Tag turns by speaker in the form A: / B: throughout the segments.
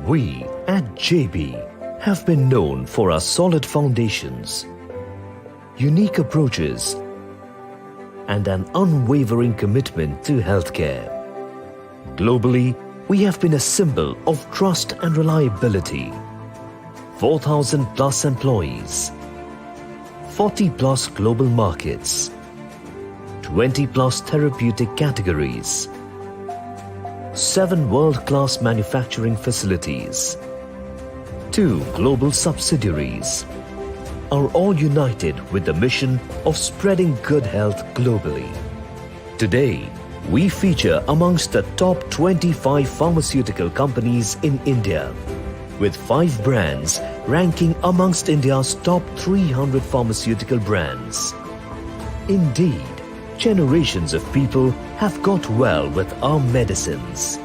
A: We at JB have been known for our solid foundations, unique approaches, and an unwavering commitment to healthcare. Globally, we have been a symbol of trust and reliability. 4,000 plus employees, 40 plus global markets, 20 plus therapeutic categories, 7 world-class manufacturing facilities, 2 global subsidiaries, are all united with the mission of spreading good health globally. Today, we feature amongst the top 25 pharmaceutical companies in India, with 5 brands ranking amongst India's top 300 pharmaceutical brands. Indeed, generations of people have got well with our medicines.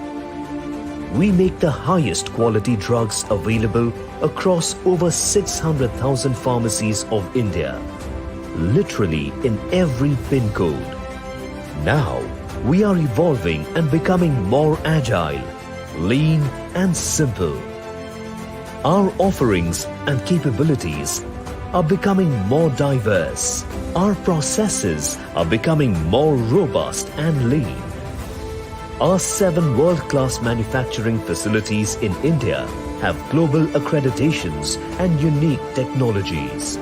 A: We make the highest quality drugs available across over 600,000 pharmacies of India, literally in every PIN code. Now, we are evolving and becoming more agile, lean and simple. Our offerings and capabilities are becoming more diverse. Our processes are becoming more robust and lean. Our 7 world-class manufacturing facilities in India have global accreditations and unique technologies.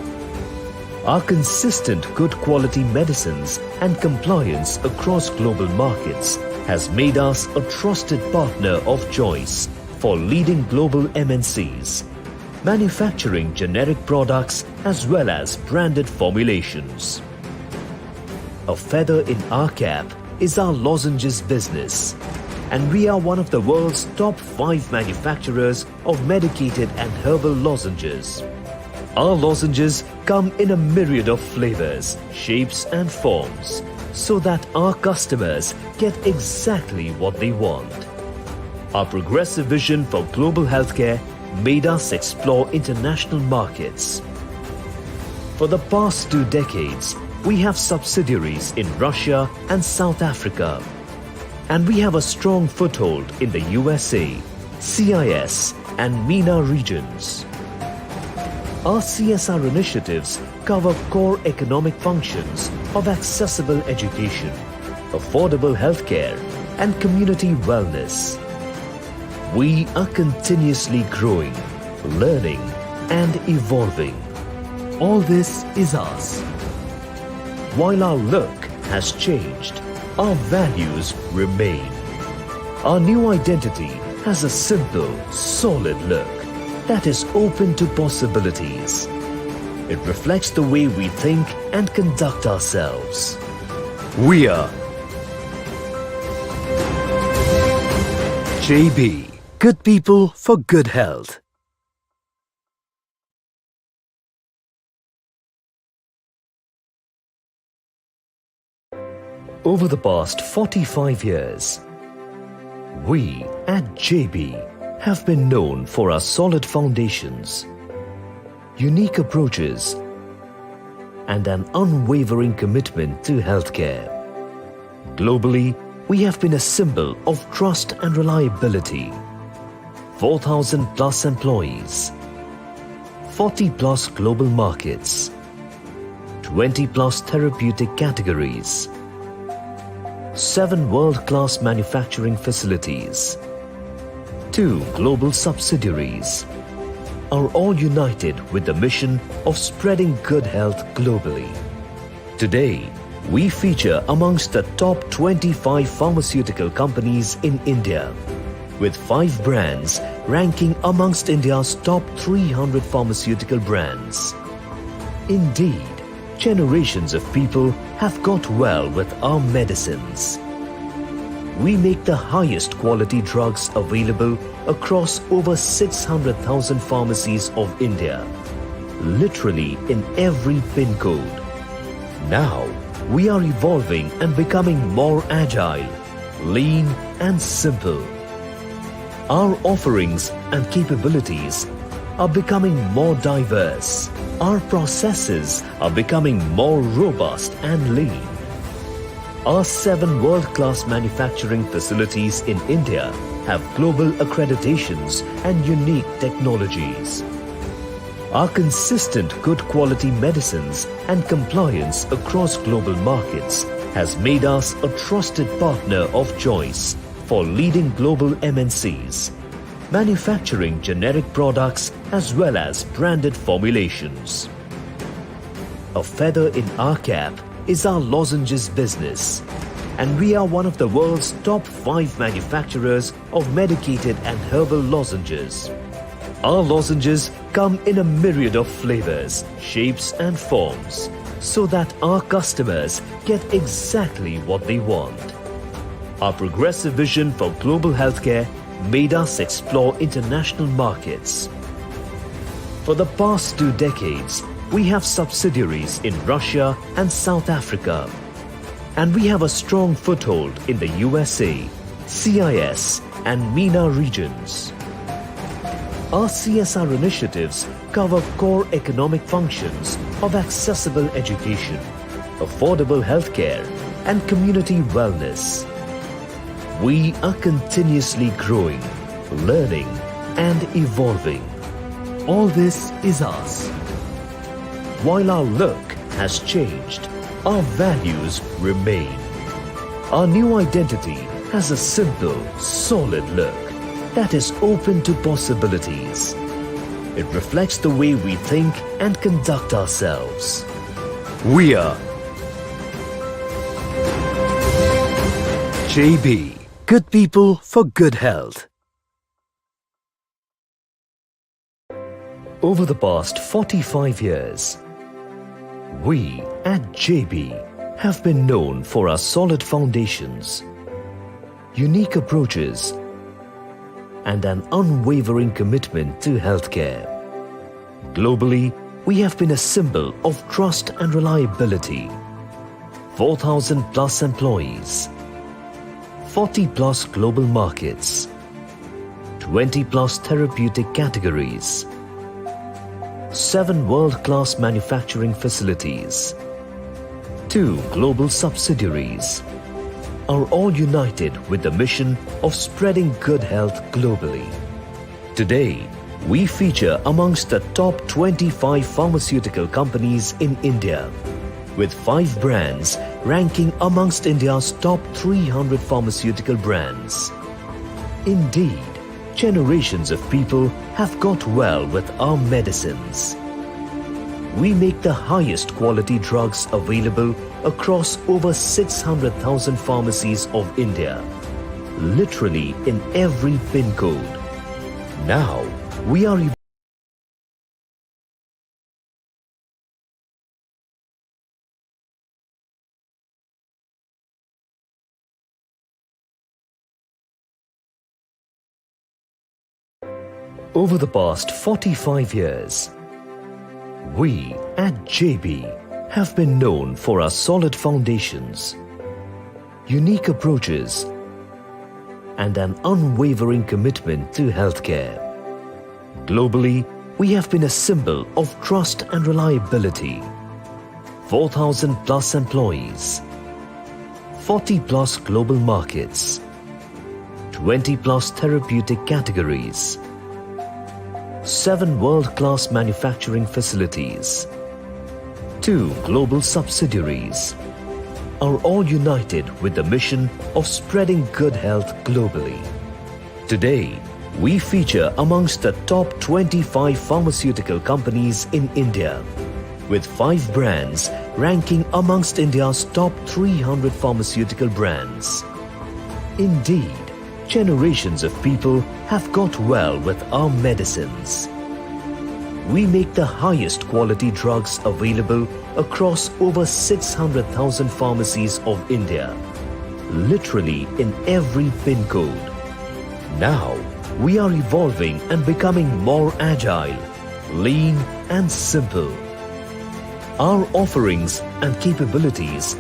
A: Our consistent good quality medicines and compliance across global markets has made us a trusted partner of choice for leading global MNCs, manufacturing generic products as well as branded formulations. A feather in our cap is our lozenges business, and we are one of the world's top 5 manufacturers of medicated and herbal lozenges. Our lozenges come in a myriad of flavors, shapes and forms, so that our customers get exactly what they want. Our progressive vision for global healthcare made us explore international markets. For the past 2 decades, we have subsidiaries in Russia and South Africa, and we have a strong foothold in the USA, CIS and MENA regions. Our CSR initiatives cover core economic functions of accessible education, affordable healthcare, and community wellness. We are continuously growing, learning, and evolving. All this is us. While our look has changed, our values remain. Our new identity has a simple, solid look that is open to possibilities. It reflects the way we think and conduct ourselves. We are JB. Good people for good health. Over the past 45 years, we at JB have been known for our solid foundations, unique approaches, and an unwavering commitment to healthcare. Globally, we have been a symbol of trust and reliability. 4,000 plus employees, 40 plus global markets, 20 plus therapeutic categories, 7 world-class manufacturing facilities, 2 global subsidiaries, are all united with the mission of spreading good health globally. Today, we feature amongst the top 25 pharmaceutical companies in India, with 5 brands ranking amongst India's top 300 pharmaceutical brands. Indeed, generations of people have got well with our medicines. We make the highest quality drugs available across over 600,000 pharmacies of India, literally in every PIN code. Now, we are evolving and becoming more agile, lean and simple. Our offerings and capabilities are becoming more diverse. Our processes are becoming more robust and lean. Our 7 world-class manufacturing facilities in India have global accreditations and unique technologies. Our consistent good quality medicines and compliance across global markets has made us a trusted partner of choice for leading global MNCs, manufacturing generic products as well as branded formulations. A feather in our cap is our lozenges business, and we are one of the world's top 5 manufacturers of medicated and herbal lozenges. Our lozenges come in a myriad of flavors, shapes and forms so that our customers get exactly what they want. Our progressive vision for global healthcare made us explore international markets. For the past 2 decades, we have subsidiaries in Russia and South Africa, and we have a strong foothold in the USA, CIS and MENA regions. Our CSR initiatives cover core economic functions of accessible education, affordable healthcare, and community wellness. We are continuously growing, learning, and evolving. All this is us. While our look has changed, our values remain. Our new identity has a simple, solid look that is open to possibilities. It reflects the way we think and conduct ourselves. We are JB, good people for good health. Over the past 45 years, we at JB have been known for our solid foundations, unique approaches, and an unwavering commitment to healthcare. Globally, we have been a symbol of trust and reliability. 4,000 plus employees, 40 plus global markets, 20 plus therapeutic categories, 7 world-class manufacturing facilities, 2 global subsidiaries, are all united with the mission of spreading good health globally. Today, we feature amongst the top 25 pharmaceutical companies in India, with 5 brands ranking amongst India's top 300 pharmaceutical brands. Indeed, generations of people have got well with our medicines. We make the highest quality drugs available across over 600,000 pharmacies of India, literally in every PIN code. Now, we are over the past 45 years, we at JB have been known for our solid foundations, unique approaches, and an unwavering commitment to healthcare. Globally, we have been a symbol of trust and reliability. 4,000 plus employees, 40 plus global markets, 20 plus therapeutic categories, 7 world-class manufacturing facilities, 2 global subsidiaries, are all united with the mission of spreading good health globally. Today, we feature amongst the top 25 pharmaceutical companies in India, with 5 brands ranking amongst India's top 300 pharmaceutical brands. Indeed, generations of people have got well with our medicines. We make the highest quality drugs available across over 600,000 pharmacies of India, literally in every PIN code. Now, we are evolving and becoming more agile, lean and simple. Our offerings and capabilities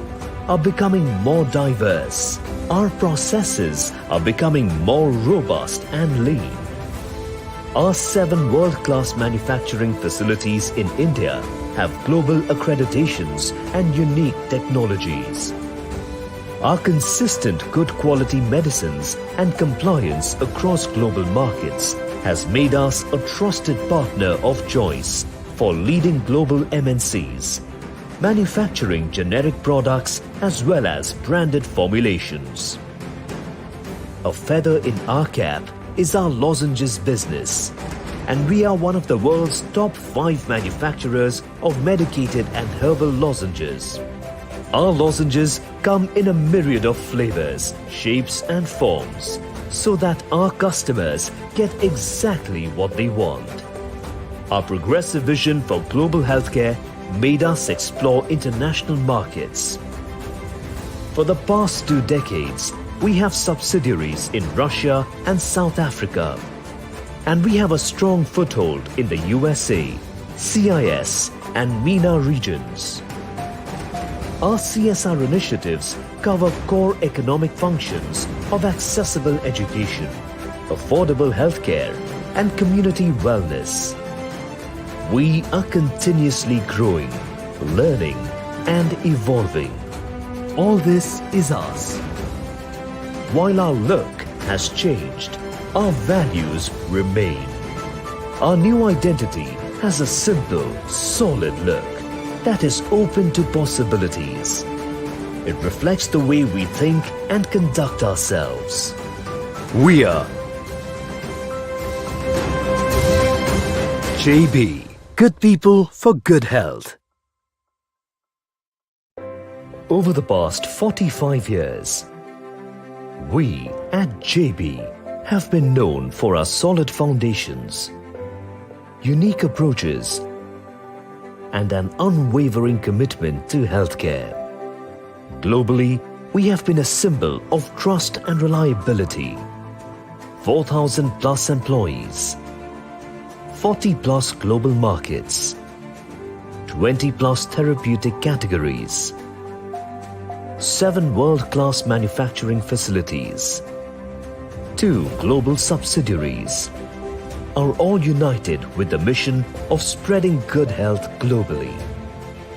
A: are becoming more diverse. Our processes are becoming more robust and lean. Our 7 world-class manufacturing facilities in India have global accreditations and unique technologies. Our consistent good quality medicines and compliance across global markets has made us a trusted partner of choice for leading global MNCs, manufacturing generic products as well as branded formulations. A feather in our cap is our lozenges business, and we are one of the world's top 5 manufacturers of medicated and herbal lozenges. Our lozenges come in a myriad of flavors, shapes and forms so that our customers get exactly what they want. Our progressive vision for global healthcare made us explore international markets. For the past 2 decades, we have subsidiaries in Russia and South Africa, and we have a strong foothold in the USA, CIS and MENA regions. Our CSR initiatives cover core economic functions of accessible education, affordable healthcare, and community wellness. We are continuously growing, learning, and evolving. All this is us. While our look has changed, our values remain. Our new identity has a simple, solid look that is open to possibilities. It reflects the way we think and conduct ourselves. We are JB, good people for good health. Over the past 45 years, we at JB have been known for our solid foundations, unique approaches, and an unwavering commitment to healthcare. Globally, we have been a symbol of trust and reliability. 4,000 plus employees, 40 plus global markets, 20 plus therapeutic categories, 7 world-class manufacturing facilities, 2 global subsidiaries, are all united with the mission of spreading good health globally.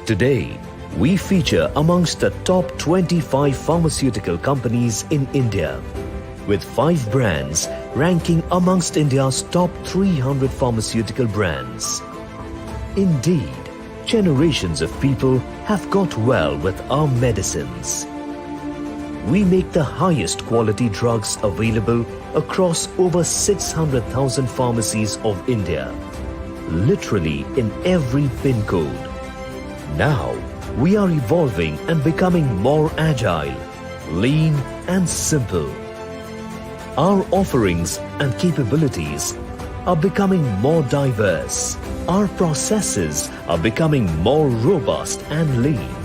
A: Today, we feature amongst the top 25 pharmaceutical companies in India, with 5 brands ranking amongst India's top 300 pharmaceutical brands. Indeed, generations of people have got well with our medicines. We make the highest quality drugs available across over 600,000 pharmacies of India, literally in every pin code. Now, we are evolving and becoming more agile, lean and simple. Our offerings and capabilities are becoming more diverse. Our processes are becoming more robust and lean.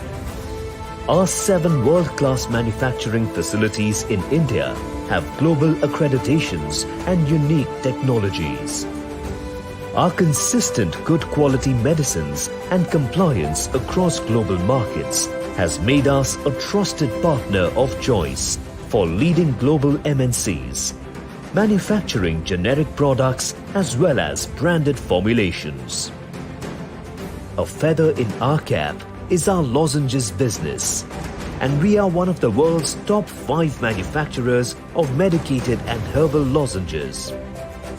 A: Our 7 world-class manufacturing facilities in India have global accreditations and unique technologies. Our consistent good quality medicines and compliance across global markets has made us a trusted partner of choice for leading global MNCs, manufacturing generic products as well as branded formulations. A feather in our cap is our lozenges business, and we are one of the world's top 5 manufacturers of medicated and herbal lozenges.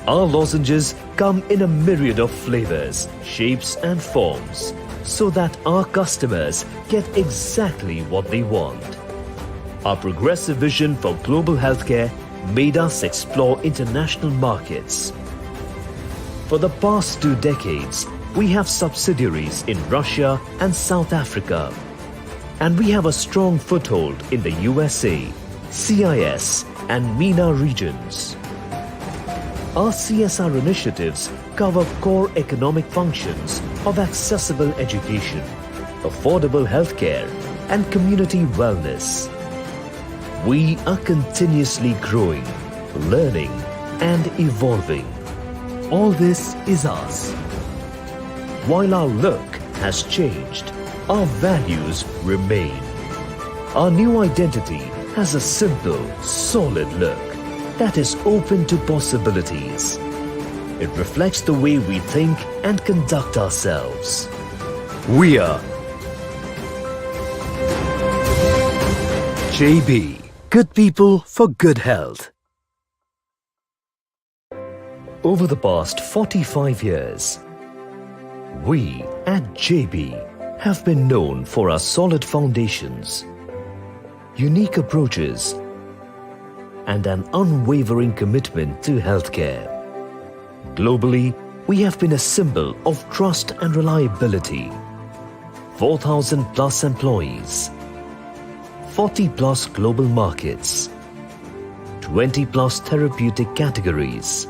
A: Our lozenges come in a myriad of flavors, shapes and forms so that our customers get exactly what they want. Our progressive vision for global healthcare made us explore international markets. For the past 2 decades, we have subsidiaries in Russia and South Africa, and we have a strong foothold in the USA, CIS and MENA regions. Our CSR initiatives cover core economic functions of accessible education, affordable healthcare, and community wellness. We are continuously growing, learning, and evolving. All this is us. While our look has changed, our values remain. Our new identity has a simple, solid look that is open to possibilities. It reflects the way we think and conduct ourselves. We are
B: JB. Good people for good health.
A: Over the past 45 years, we at JB have been known for our solid foundations, unique approaches, and an unwavering commitment to healthcare. Globally, we have been a symbol of trust and reliability. 4,000 plus employees, 40 plus global markets, 20 plus therapeutic categories,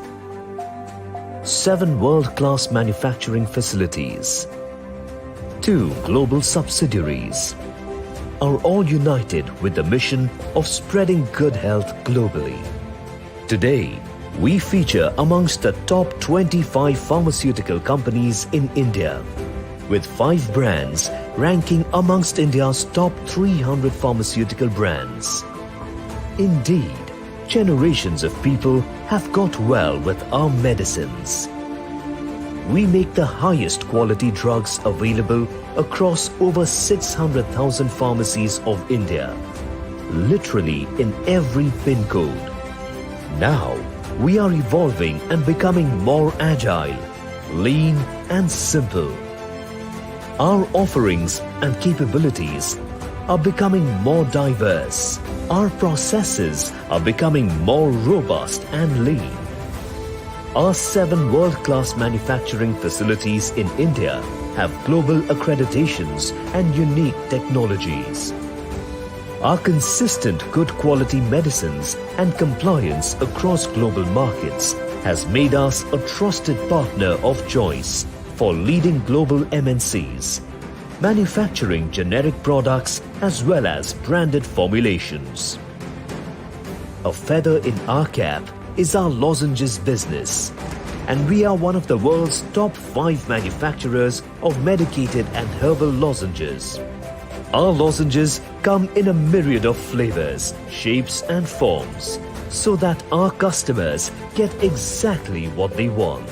A: 7 world-class manufacturing facilities, 2 global subsidiaries, are all united with the mission of spreading good health globally. Today, we feature amongst the top 25 pharmaceutical companies in India, with 5 brands ranking amongst India's top 300 pharmaceutical brands. Indeed, generations of people have got well with our medicines. We make the highest quality drugs available across over 600,000 pharmacies of India, literally in every PIN code. Now, we are evolving and becoming more agile, lean and simple. Our offerings and capabilities are becoming more diverse. Our processes are becoming more robust and lean. Our 7 world-class manufacturing facilities in India have global accreditations and unique technologies. Our consistent good quality medicines and compliance across global markets has made us a trusted partner of choice for leading global MNCs, manufacturing generic products as well as branded formulations. A feather in our cap is our lozenges business, and we are one of the world's top 5 manufacturers of medicated and herbal lozenges. Our lozenges come in a myriad of flavors, shapes and forms, so that our customers get exactly what they want.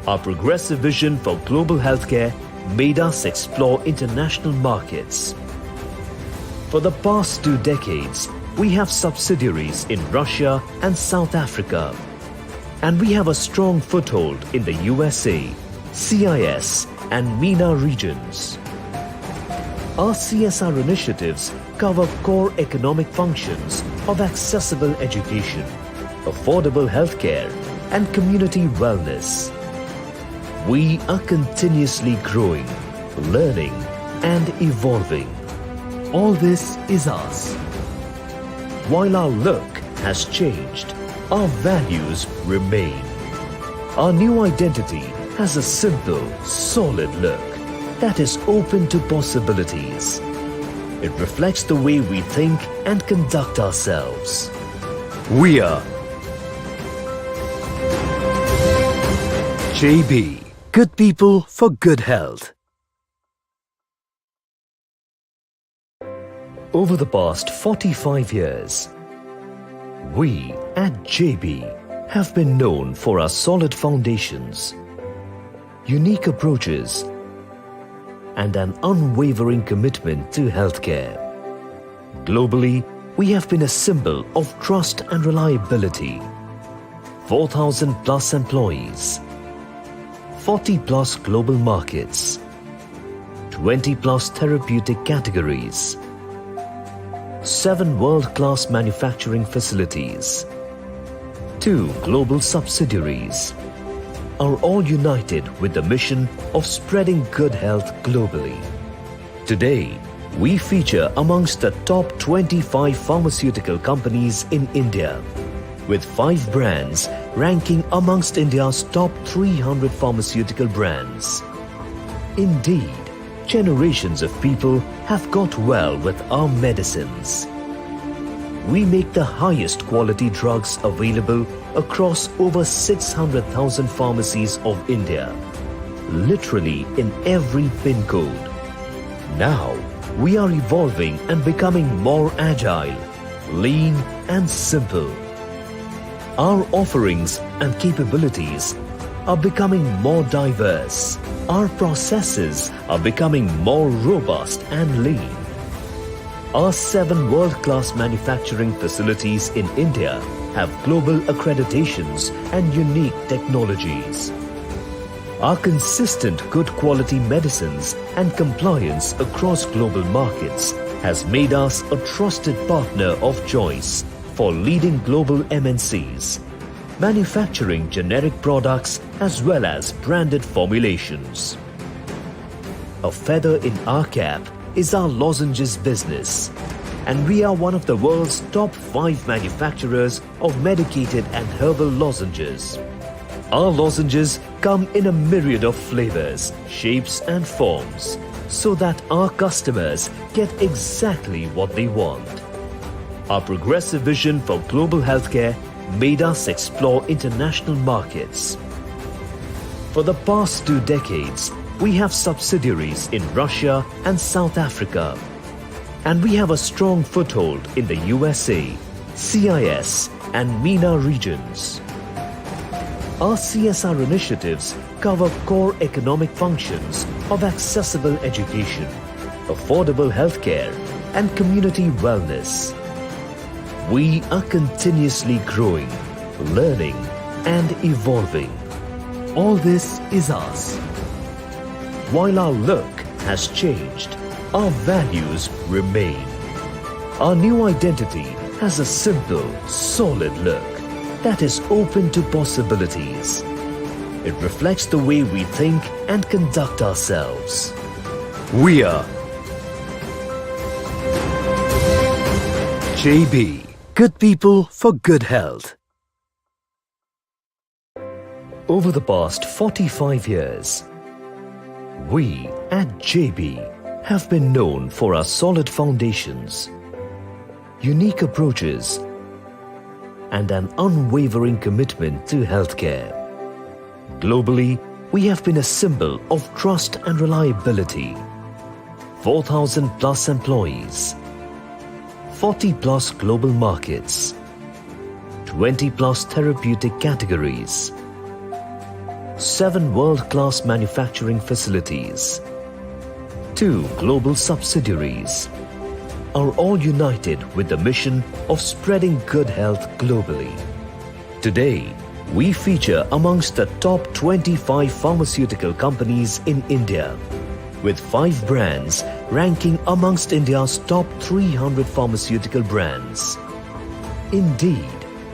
A: Our progressive vision for global healthcare made us explore international markets. For the past 2 decades, we have subsidiaries in Russia and South Africa, and we have a strong foothold in the USA, CIS and MENA regions. Our CSR initiatives cover core economic functions of accessible education, affordable healthcare and community wellness. We are continuously growing, learning and evolving. All this is us. While our look has changed, our values remain. Our new identity has a simple, solid look that is open to possibilities. It reflects the way we think and conduct ourselves.
B: We are JB. Good people for good health.
A: Over the past 45 years, we at JB have been known for our solid foundations, unique approaches, and an unwavering commitment to healthcare. Globally, we have been a symbol of trust and reliability. 4,000 plus employees, 40 plus global markets, 20 plus therapeutic categories, 7 world-class manufacturing facilities, 2 global subsidiaries, are all united with the mission of spreading good health globally. Today, we feature amongst the top 25 pharmaceutical companies in India, with 5 brands ranking amongst India's top 300 pharmaceutical brands. Indeed, generations of people have got well with our medicines. We make the highest quality drugs available across over 600,000 pharmacies of India, literally in every PIN code. Now, we are evolving and becoming more agile, lean and simple. Our offerings and capabilities are becoming more diverse. Our processes are becoming more robust and lean. Our 7 world-class manufacturing facilities in India have global accreditations and unique technologies. Our consistent good quality medicines and compliance across global markets has made us a trusted partner of choice for leading global MNCs, manufacturing generic products as well as branded formulations. A feather in our cap is our lozenges business, and we are one of the world's top 5 manufacturers of medicated and herbal lozenges. Our lozenges come in a myriad of flavors, shapes and forms, so that our customers get exactly what they want. Our progressive vision for global healthcare made us explore international markets. For the past 2 decades, we have subsidiaries in Russia and South Africa, and we have a strong foothold in the USA, CIS and MENA regions. Our CSR initiatives cover core economic functions of accessible education, affordable healthcare, and community wellness. We are continuously growing, learning, and evolving. All this is us. While our look has changed, our values remain. Our new identity has a simple, solid look that is open to possibilities. It reflects the way we think and conduct ourselves.
B: We are JB. Good people for good health.
A: Over the past 45 years, we at JB have been known for our solid foundations, unique approaches, and an unwavering commitment to healthcare. Globally, we have been a symbol of trust and reliability. 4,000 plus employees, 40 plus global markets, 20 plus therapeutic categories, 7 world-class manufacturing facilities, 2 global subsidiaries, are all united with the mission of spreading good health globally. Today, we feature amongst the top 25 pharmaceutical companies in India, with 5 brands ranking amongst India's top 300 pharmaceutical brands. Indeed,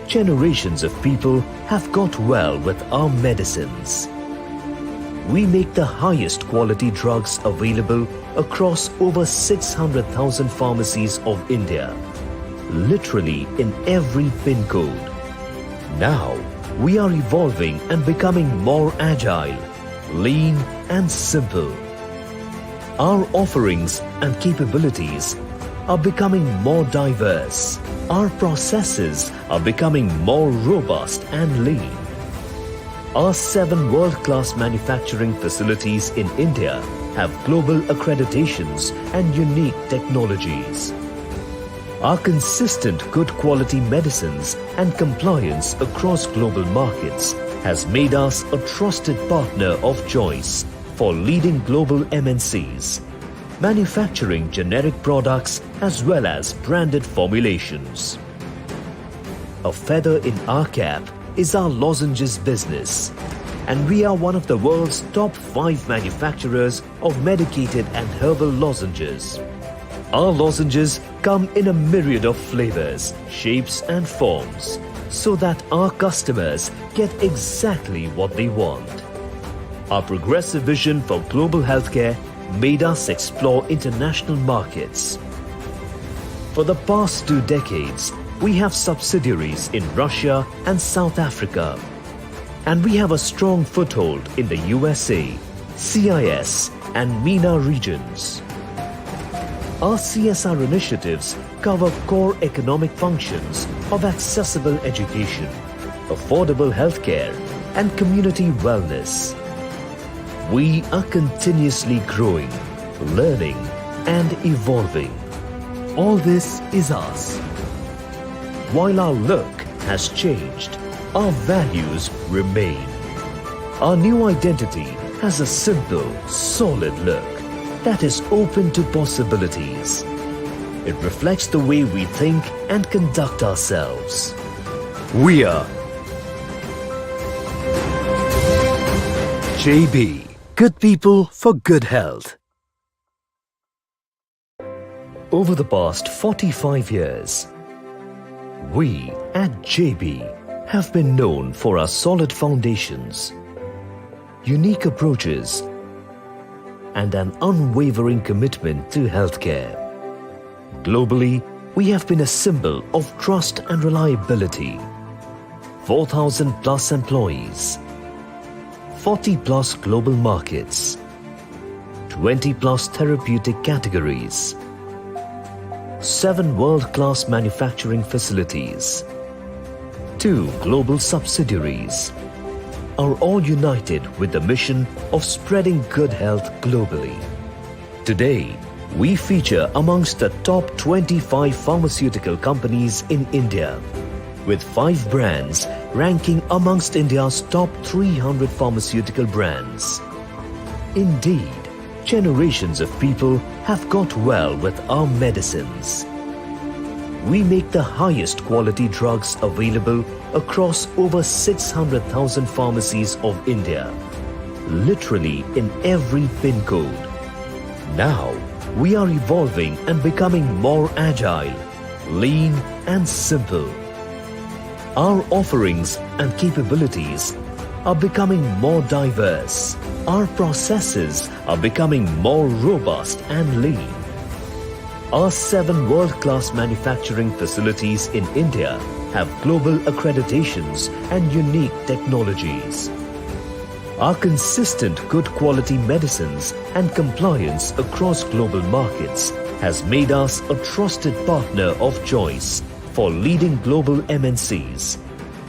A: generations of people have got well with our medicines. We make the highest quality drugs available across over 600,000 pharmacies of India, literally in every PIN code. Now, we are evolving and becoming more agile, lean and simple. Our offerings and capabilities are becoming more diverse. Our processes are becoming more robust and lean. Our 7 world-class manufacturing facilities in India have global accreditations and unique technologies. Our consistent good quality medicines and compliance across global markets has made us a trusted partner of choice for leading global MNCs, manufacturing generic products as well as branded formulations. A feather in our cap is our lozenges business, and we are one of the world's top 5 manufacturers of medicated and herbal lozenges. Our lozenges come in a myriad of flavors, shapes and forms, so that our customers get exactly what they want. Our progressive vision for global healthcare made us explore international markets. For the past 2 decades, we have subsidiaries in Russia and South Africa, and we have a strong foothold in the USA, CIS and MENA regions. Our CSR initiatives cover core economic functions of accessible education, affordable healthcare, and community wellness. We are continuously growing, learning, and evolving. All this is us. While our look has changed, our values remain. Our new identity has a simple, solid look that is open to possibilities. It reflects the way we think and conduct ourselves.
B: We are JB. Good people for good health.
A: Over the past 45 years, we at JB have been known for our solid foundations, unique approaches, and an unwavering commitment to healthcare. Globally, we have been a symbol of trust and reliability. 4,000 plus employees, 40 plus global markets, 20 plus therapeutic categories, 7 world-class manufacturing facilities, 2 global subsidiaries, are all united with the mission of spreading good health globally. Today, we feature amongst the top 25 pharmaceutical companies in India, with 5 brands ranking amongst India's top 300 pharmaceutical brands. Indeed, generations of people have got well with our medicines. We make the highest quality drugs available across over 600,000 pharmacies of India, literally in every pin code. Now, we are evolving and becoming more agile, lean and simple. Our offerings and capabilities are becoming more diverse. Our processes are becoming more robust and lean. Our 7 world-class manufacturing facilities in India have global accreditations and unique technologies. Our consistent good quality medicines and compliance across global markets has made us a trusted partner of choice for leading global MNCs,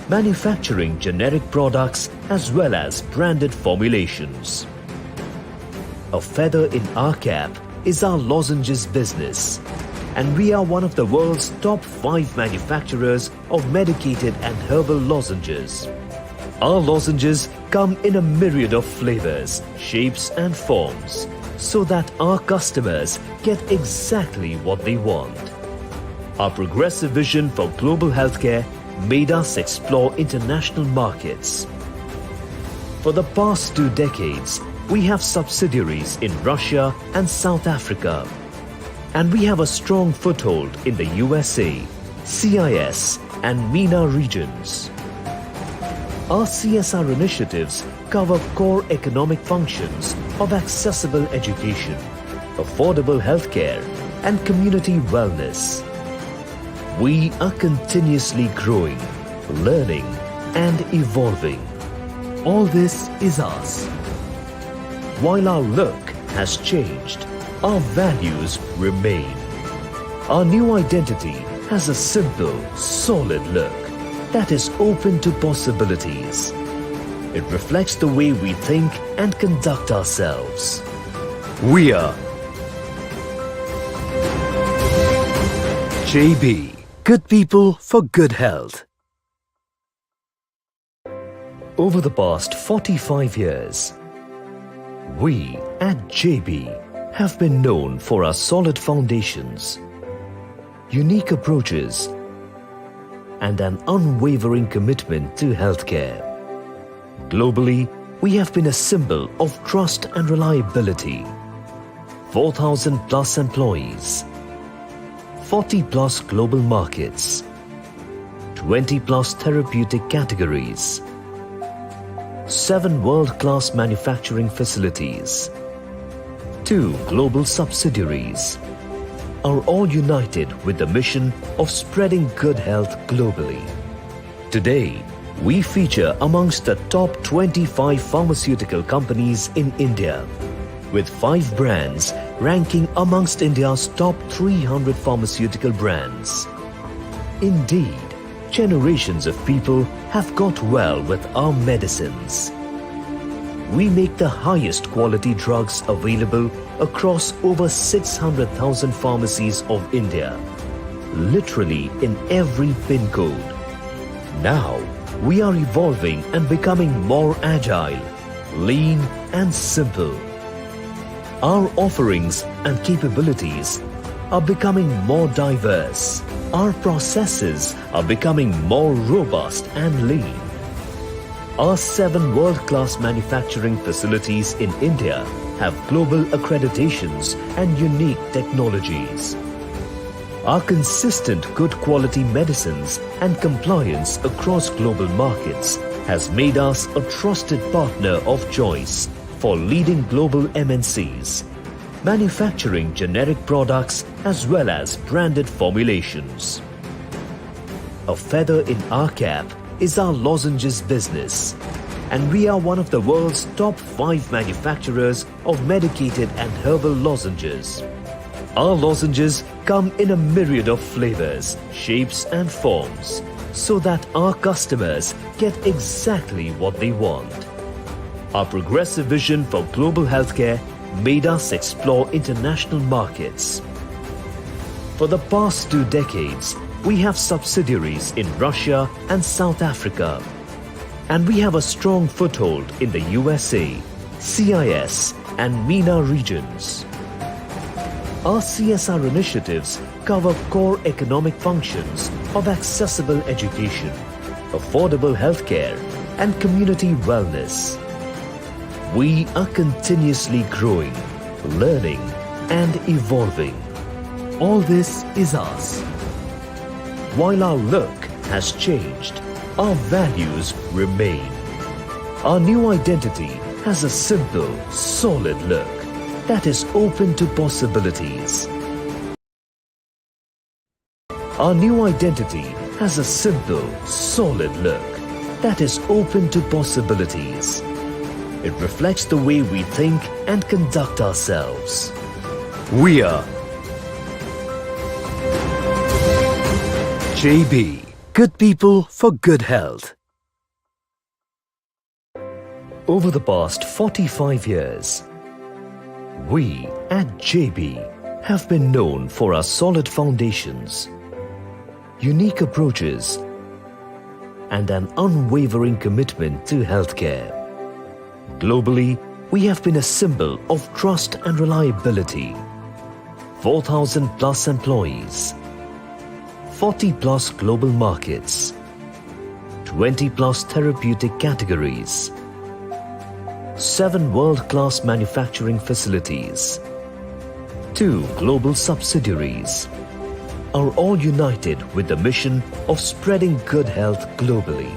A: manufacturing generic products as well as branded formulations. A feather in our cap is our lozenges business, and we are one of the world's top 5 manufacturers of medicated and herbal lozenges. Our lozenges come in a myriad of flavors, shapes and forms, so that our customers get exactly what they want. Our progressive vision for global healthcare made us explore international markets. For the past 2 decades, we have subsidiaries in Russia and South Africa, and we have a strong foothold in the USA, CIS and MENA regions. Our CSR initiatives cover core economic functions of accessible education, affordable healthcare, and community wellness. We are continuously growing, learning, and evolving. All this is us. While our look has changed, our values remain. Our new identity has a simple, solid look that is open to possibilities. It reflects the way we think and conduct ourselves.
B: We are JB. Good people for good health.
A: Over the past 45 years, we at JB have been known for our solid foundations, unique approaches, and an unwavering commitment to healthcare. Globally, we have been a symbol of trust and reliability. 4,000 plus employees, 40 plus global markets, 20 plus therapeutic categories, 7 world-class manufacturing facilities, 2 global subsidiaries, are all united with the mission of spreading good health globally. Today, we feature amongst the top 25 pharmaceutical companies in India, with 5 brands ranking amongst India's top 300 pharmaceutical brands. Indeed, generations of people have got well with our medicines. We make the highest quality drugs available across over 600,000 pharmacies of India, literally in every pin code. Now, we are evolving and becoming more agile, lean and simple. Our offerings and capabilities are becoming more diverse. Our processes are becoming more robust and lean. Our 7 world-class manufacturing facilities in India have global accreditations and unique technologies. Our consistent good quality medicines and compliance across global markets has made us a trusted partner of choice for leading global MNCs, manufacturing generic products as well as branded formulations. A feather in our cap is our lozenges business, and we are one of the world's top 5 manufacturers of medicated and herbal lozenges. Our lozenges come in a myriad of flavors, shapes and forms so that our customers get exactly what they want. Our progressive vision for global healthcare made us explore international markets. For the past 2 decades, we have subsidiaries in Russia and South Africa, and we have a strong foothold in the USA, CIS and MENA regions. Our CSR initiatives cover core economic functions of accessible education, affordable healthcare, and community wellness. We are continuously growing, learning, and evolving. All this is us. While our look has changed, our values remain. Our new identity has a simple, solid look that is open to possibilities. Our new identity has a simple, solid look that is open to possibilities. It reflects the way we think and conduct ourselves.
B: We are JB. Good people for good health.
A: Over the past 45 years, we at JB have been known for our solid foundations, unique approaches, and an unwavering commitment to healthcare. Globally, we have been a symbol of trust and reliability. 4,000 plus employees, 40 plus global markets, 20 plus therapeutic categories, 7 world-class manufacturing facilities, 2 global subsidiaries, are all united with the mission of spreading good health globally.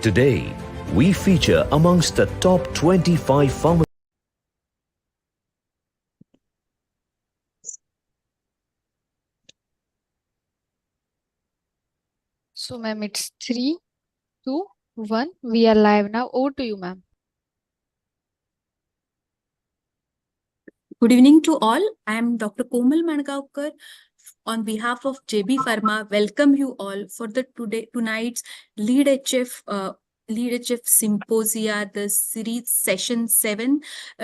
A: Today, we feature amongst the top 25 pharma.
C: So, ma'am, it's 3, 2, 1. We are live now. Over to you, ma'am.
D: Good evening to all. I am Dr. Komal Mangaonkar. On behalf of JB Pharma, welcome you all for the tonight's Lead HF Symposia, the series session 7,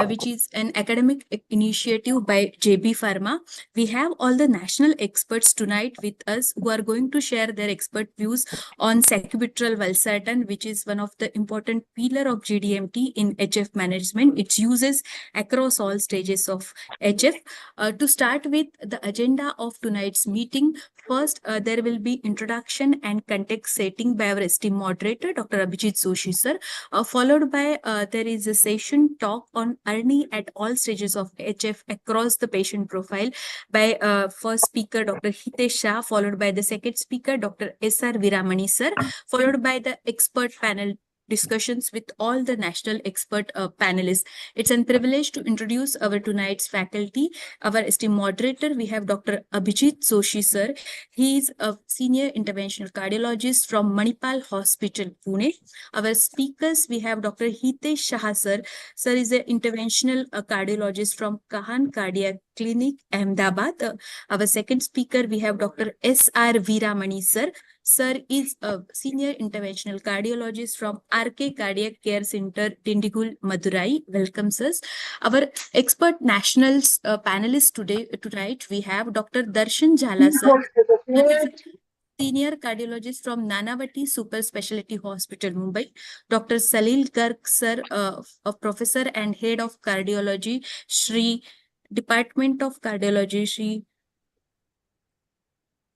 D: which is an academic initiative by JB Pharma. We have all the national experts tonight with us who are going to share their expert views on sacubitril valsartan, which is one of the important pillar of GDMT in HF management. Its uses across all stages of HF. To start with the agenda of tonight's meeting, first there will be introduction and context setting by our esteemed moderator, Dr. Abhijit Joshi sir, followed by there is a session talk on ERNI at all stages of HF across the patient profile by first speaker Dr. Hitesh Shah, followed by the second speaker Dr. S.R. Viramani sir, followed by the expert panel discussions with all the national expert panelists. It's a privilege to introduce our tonight's faculty. Our esteemed moderator, we have Dr. Abhijit Joshi sir. He is a senior interventional cardiologist from Manipal Hospital, Pune. Our speakers, we have Dr. Hitesh Shah sir. Sir is an interventional cardiologist from Kahan Cardiac Clinic, Ahmedabad. Our second speaker, we have Dr. S.R. Viramani sir. Sir is a senior interventional cardiologist from RK Cardiac Care Center, Dindigul, Madurai. Welcome, sirs. Our expert nationals panelists tonight, we have Dr. Darshan Jhala, sir. Senior cardiologist from Nanavati Super Specialty Hospital, Mumbai. Dr. Salil Garg, sir, a professor and head of cardiology, Shri Department of Cardiology, Shri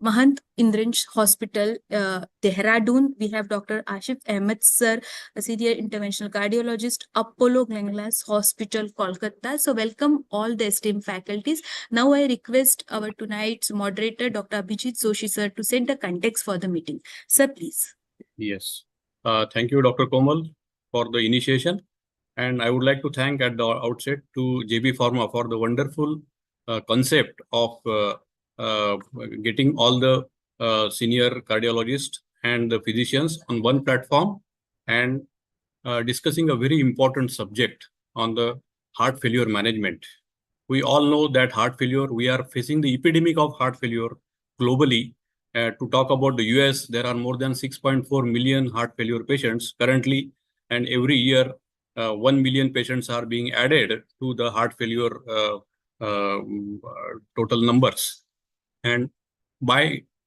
D: Mahant Indransh Hospital, Dehradun. We have Dr. Ashif Ahmed Sir, a senior interventional cardiologist, Apollo Gleneagles Hospital, Kolkata. So welcome all the esteemed faculties. Now I request our tonight's moderator, Dr. Abhijit Joshi Sir, to set the context for the meeting. Sir, please.
E: Yes. Thank you, Dr. Komal, for the initiation. And I would like to thank at the outset to JB Pharma for the wonderful concept of getting all the senior cardiologists and the physicians on one platform and discussing a very important subject on the heart failure management. We all know that heart failure, we are facing the epidemic of heart failure globally. To talk about the US, there are more than 6.4 million heart failure patients currently, and every year 1 million patients are being added to the heart failure total numbers. And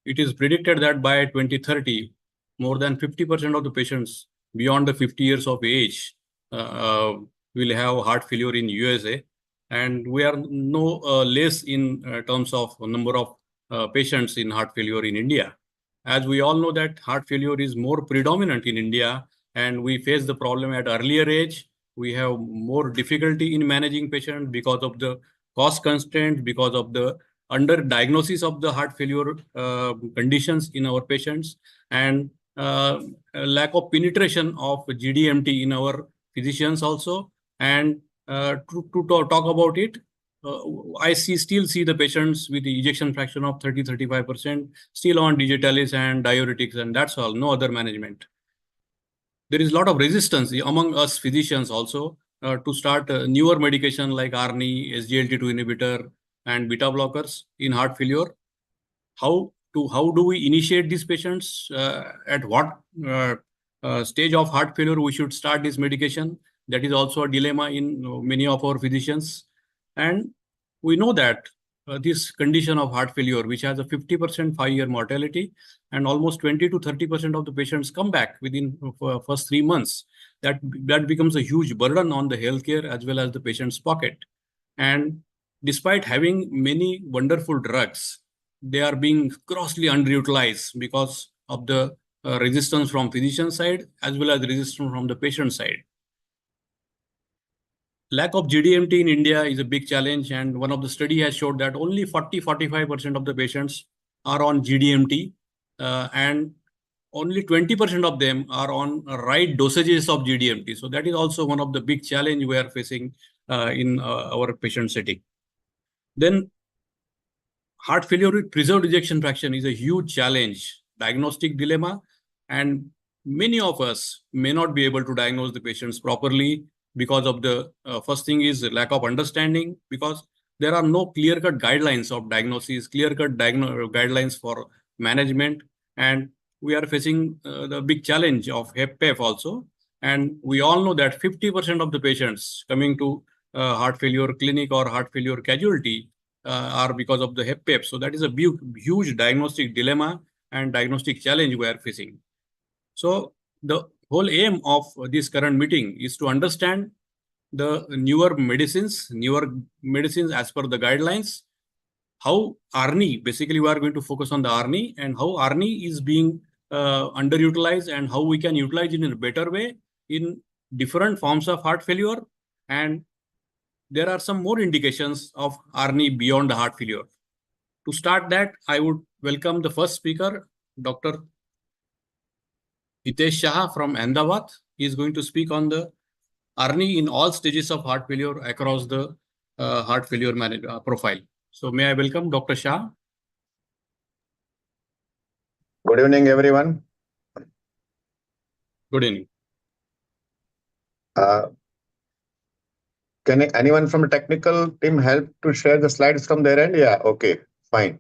E: it is predicted that by 2030, more than 50% of the patients beyond the 50 years of age will have heart failure in USA. And we are no less in terms of number of patients in heart failure in India. As we all know that heart failure is more predominant in India, and we face the problem at earlier age. We have more difficulty in managing patients because of the cost constraint, because of the under-diagnosis of the heart failure conditions in our patients, and lack of penetration of GDMT in our physicians also. And to talk about it, I still see the patients with the ejection fraction of 30-35% still on digitalis and diuretics, and that's all, no other management. There is a lot of resistance among us physicians also to start newer medication like ARNI, SGLT2 inhibitor, and beta blockers in heart failure. How do we initiate these patients? At what stage of heart failure we should start this medication? That is also a dilemma in many of our physicians. And we know that this condition of heart failure, which has a 50% 5-year mortality, and almost 20-30% of the patients come back within first 3 months, that becomes a huge burden on the healthcare as well as the patient's pocket. And despite having many wonderful drugs, they are being grossly underutilized because of the resistance from physician side as well as resistance from the patient side. Lack of GDMT in India is a big challenge, and one of the study has showed that only 40-45% of the patients are on GDMT, and only 20% of them are on right dosages of GDMT. So that is also one of the big challenge we are facing in our patient setting. Then heart failure with preserved ejection fraction is a huge challenge, diagnostic dilemma, and many of us may not be able to diagnose the patients properly because of the first thing is lack of understanding, because there are no clear-cut guidelines of diagnosis, clear-cut guidelines for management, and we are facing the big challenge of HFpEF also. And we all know that 50% of the patients coming to heart failure clinic or heart failure casualty are because of the HFpEF. So that is a huge diagnostic dilemma and diagnostic challenge we are facing. So the whole aim of this current meeting is to understand the newer medicines as per the guidelines, how ARNI, basically we are going to focus on the ARNI and how ARNI is being underutilized and how we can utilize it in a better way in different forms of heart failure. And there are some more indications of ARNI beyond the heart failure. To start that, I would welcome the first speaker, Dr. Hitesh Shah from Ahmedabad. He is going to speak on the ARNI in all stages of heart failure across the heart failure profile. So may I welcome Dr. Shah?
F: Good evening, everyone.
E: Good evening.
F: Can anyone from the technical team help to share the slides from their end? Yeah, okay, fine.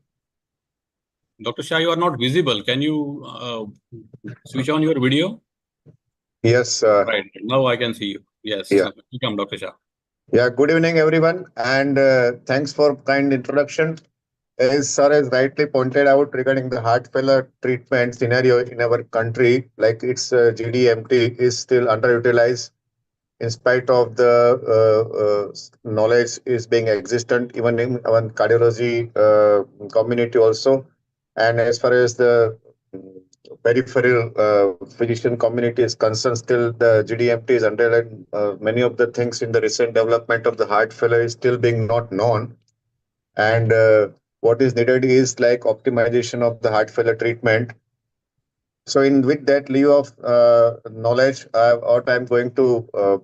E: Dr. Shah, you are not visible. Can you switch on your video?
F: Yes.
E: Right, now I can see you. Yes,
F: yeah.
E: Welcome, Dr. Shah.
F: Yeah, good evening, everyone. And thanks for kind introduction. As sir has rightly pointed out regarding the heart failure treatment scenario in our country, like its GDMT is still underutilized in spite of the knowledge is being existent even in our cardiology community also. And as far as the peripheral physician community is concerned, still the GDMT is underlying many of the things in the recent development of the heart failure is still being not known. And what is needed is like optimization of the heart failure treatment. So in with that leave of knowledge, what I'm going to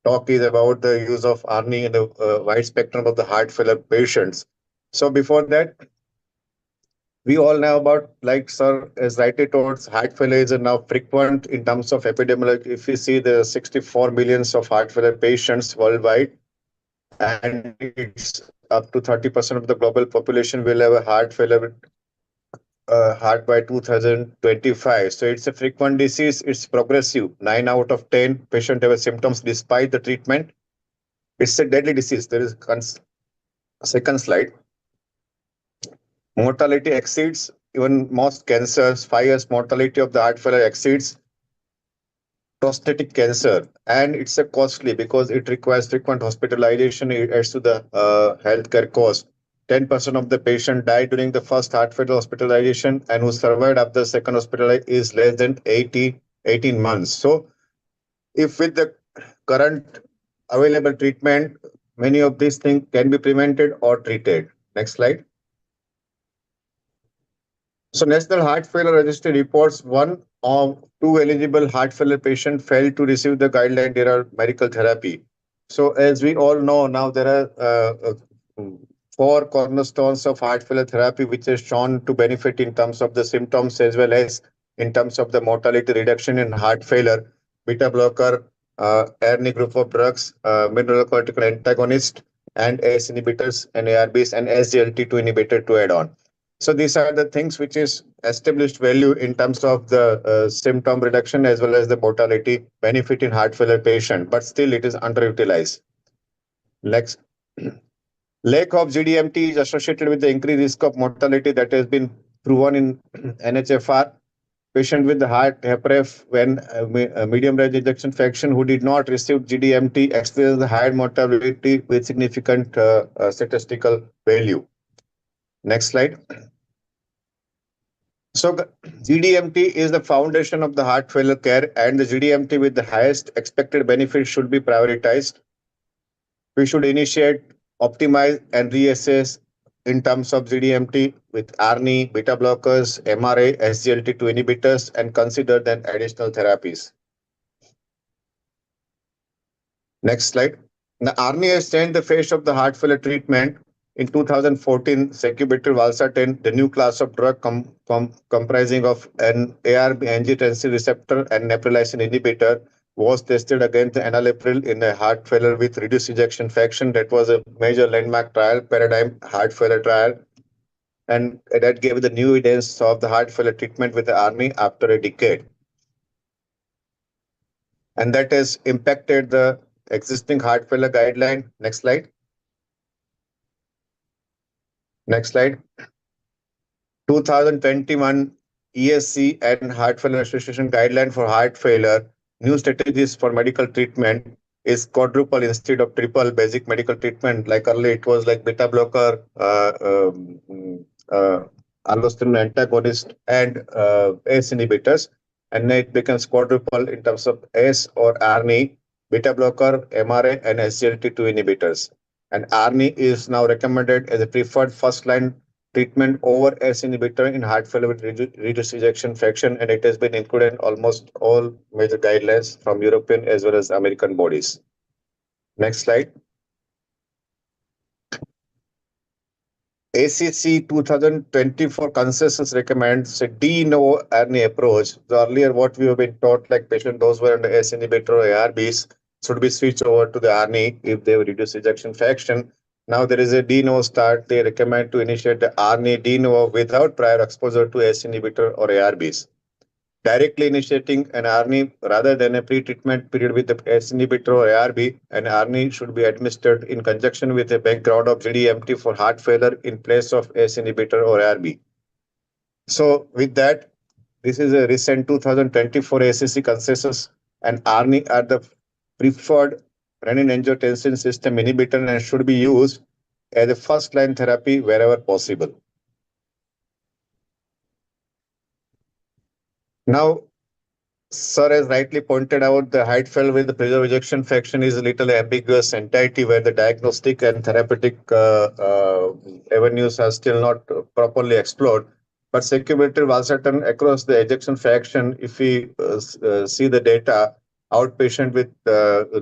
F: talk is about the use of ARNI in the wide spectrum of the heart failure patients. So before that, we all know about, like sir has rightly told, heart failure is now frequent in terms of epidemiology. If we see the 64 millions of heart failure patients worldwide, and it's up to 30% of the global population will have a heart failure heart by 2025. So it's a frequent disease. It's progressive. 9 out of 10 patients have symptoms despite the treatment. It's a deadly disease. There is second slide. Mortality exceeds even most cancers. 5 years mortality of the heart failure exceeds prostatic cancer, and it's a costly because it requires frequent hospitalization. It adds to the healthcare cost. 10% of the patient died during the first heart failure hospitalization, and who survived after the second hospitalization is less than 18 months. So, if with the current available treatment, many of these things can be prevented or treated. Next slide. So National Heart Failure Registry reports 1 of 2 eligible heart failure patients failed to receive the guideline-derived medical therapy. So as we all know, now there are 4 cornerstones of heart failure therapy which is shown to benefit in terms of the symptoms as well as in terms of the mortality reduction in heart failure. Beta blocker, ARNI group of drugs, mineralocortical antagonist, and ACE inhibitors and ARBs and SGLT2 inhibitor to add on. So these are the things which is established value in terms of the symptom reduction as well as the mortality benefit in heart failure patient, but still it is underutilized. Next. Lack of GDMT is associated with the increased risk of mortality that has been proven in NHFR. Patient with the heart HFrEF when medium range ejection fraction who did not receive GDMT experienced the higher mortality with significant statistical value. Next slide. So GDMT is the foundation of the heart failure care, and the GDMT with the highest expected benefit should be prioritized. We should initiate, optimize, and reassess in terms of GDMT with ARNI, beta blockers, MRA, SGLT2 inhibitors, and consider then additional therapies. Next slide. The ARNI has changed the face of the heart failure treatment. In 2014, sacubitril/valsartan, the new class of drug comprising of an ARB angiotensin receptor and neprilysin inhibitor, was tested against the enalapril in a heart failure with reduced ejection fraction. That was a major landmark trial, paradigm heart failure trial, and that gave the new evidence of the heart failure treatment with the ARNI after a decade. And that has impacted the existing heart failure guideline. Next slide. Next slide. 2021 ESC and Heart Failure Association guideline for heart failure, new strategies for medical treatment is quadruple instead of triple basic medical treatment. Like earlier, it was like beta blocker, aldosterone antagonist, and ACE inhibitors. And now it becomes quadruple in terms of ACE or ARNI, beta blocker, MRA, and SGLT2 inhibitors. And ARNI is now recommended as a preferred first-line treatment over ACE inhibitor in heart failure with reduced ejection fraction, and it has been included in almost all major guidelines from European as well as American bodies. Next slide. ACC 2024 consensus recommends a de novo ARNI approach. The earlier what we have been taught, like patient those who were under ACE inhibitor or ARBs should be switched over to the ARNI if they reduce ejection fraction. Now there is a de novo start. They recommend to initiate the ARNI de novo without prior exposure to ACE inhibitor or ARBs. Directly initiating an ARNI rather than a pre-treatment period with the ACE inhibitor or ARB, an ARNI should be administered in conjunction with a background of GDMT for heart failure in place of ACE inhibitor or ARB. So with that, this is a recent 2024 ACC consensus, and ARNI are the preferred renin-angiotensin system inhibitor and should be used as a first-line therapy wherever possible. Now, sir has rightly pointed out the height failure with the preserved ejection fraction is a little ambiguous entity where the diagnostic and therapeutic avenues are still not properly explored. But sacubitril valsartan across the ejection fraction, if we see the data, outpatient with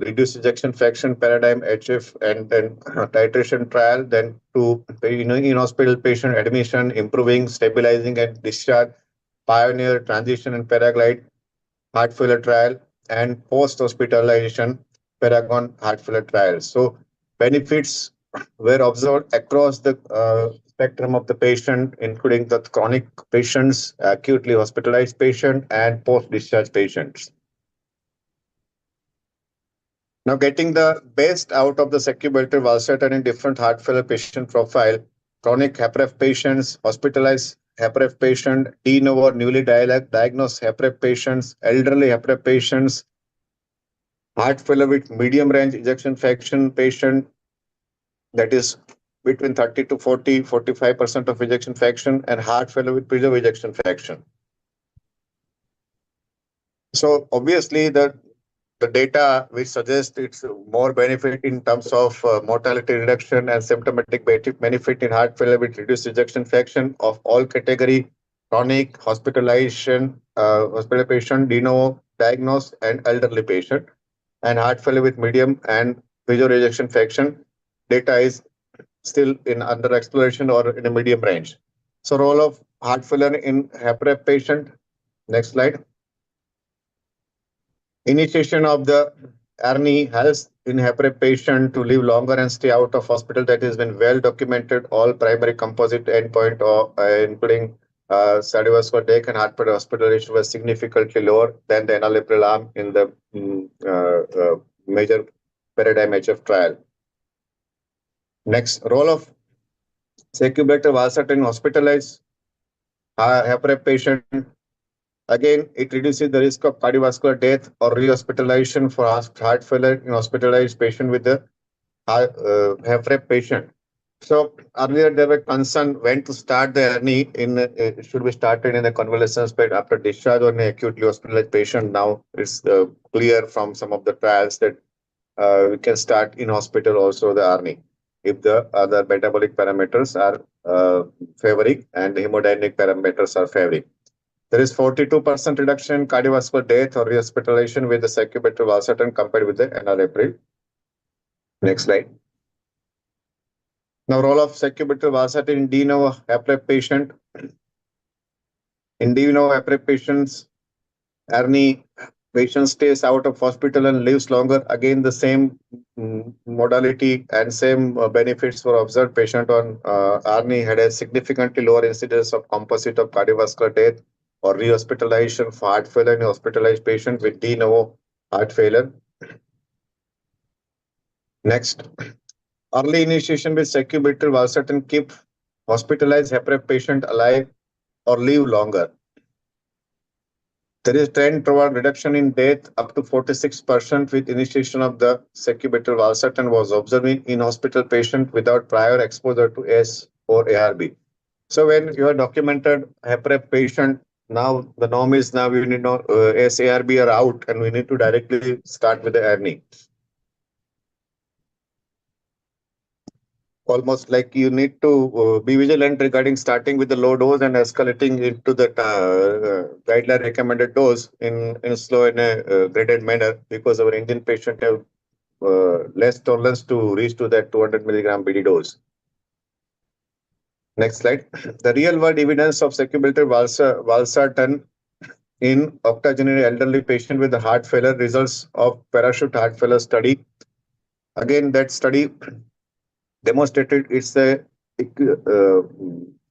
F: reduced ejection fraction paradigm HF and then titration trial, then to in-hospital patient admission, improving, stabilizing and discharge, pioneer transition and paraglide, heart failure trial, and post-hospitalization Paragon heart failure trial. So benefits were observed across the spectrum of the patient, including the chronic patients, acutely hospitalized patient, and post-discharge patients. Now, getting the best out of the sacubitril valsartan in different heart failure patient profile, chronic HFrEF patients, hospitalized HFrEF patient, de novo newly diagnosed HFrEF patients, elderly HFrEF patients, heart failure with medium range ejection fraction patient, that is between 30 to 45% of ejection fraction, and heart failure with preserved ejection fraction. So obviously the data which suggests it's more benefit in terms of mortality reduction and symptomatic benefit in heart failure with reduced ejection fraction of all category, chronic, hospitalization, hospital patient, de novo diagnosed, and elderly patient, and heart failure with medium and preserved ejection fraction data is still in under exploration or in a medium range. So role of heart failure in HFrEF patient. Next slide. Initiation of the ARNI helps in HFrEF patient to live longer and stay out of hospital. That has been well documented. All primary composite endpoint, including cardiovascular death and heart failure hospitalization, was significantly lower than the enalapril arm in the major paradigm HF trial. Next, role of sacubitril valsartan in hospitalized HFrEF patient. Again, it reduces the risk of cardiovascular death or re-hospitalization for heart failure in hospitalized patient with the HFrEF patient. So earlier there were concern when to start the ARNI in should be started in a convalescence bed after discharge or in an acutely hospitalized patient. Now it's clear from some of the trials that we can start in hospital also the ARNI if the other metabolic parameters are favoring and the hemodynamic parameters are favoring. There is 42% reduction in cardiovascular death or rehospitalization with the sacubitril valsartan compared with the enalapril. Next slide. Now, role of sacubitril valsartan in de novo HFrEF patient. In de novo HFrEF patients, ARNI patient stays out of hospital and lives longer. Again, the same modality and same benefits were observed. Patient on ARNI had a significantly lower incidence of composite of cardiovascular death or rehospitalization for heart failure in hospitalized patient with de novo heart failure. Next, early initiation with sacubitril valsartan keep hospitalized HFrEF patient alive or live longer. There is trend toward reduction in death up to 46% with initiation of the sacubitril valsartan was observed in hospital patient without prior exposure to S or ARB. So when you are documented HFrEF patient, now the norm is now we need to SARB are out and we need to directly start with the ARNI. Almost like you need to be vigilant regarding starting with the low dose and escalating into the guideline recommended dose in slow and a graded manner because our Indian patient have less tolerance to reach to that 200 milligram BD dose. Next slide. The real world evidence of sacubitril valsartan in octogenarian elderly patient with the heart failure results of parachute heart failure study. Again, that study demonstrated it's a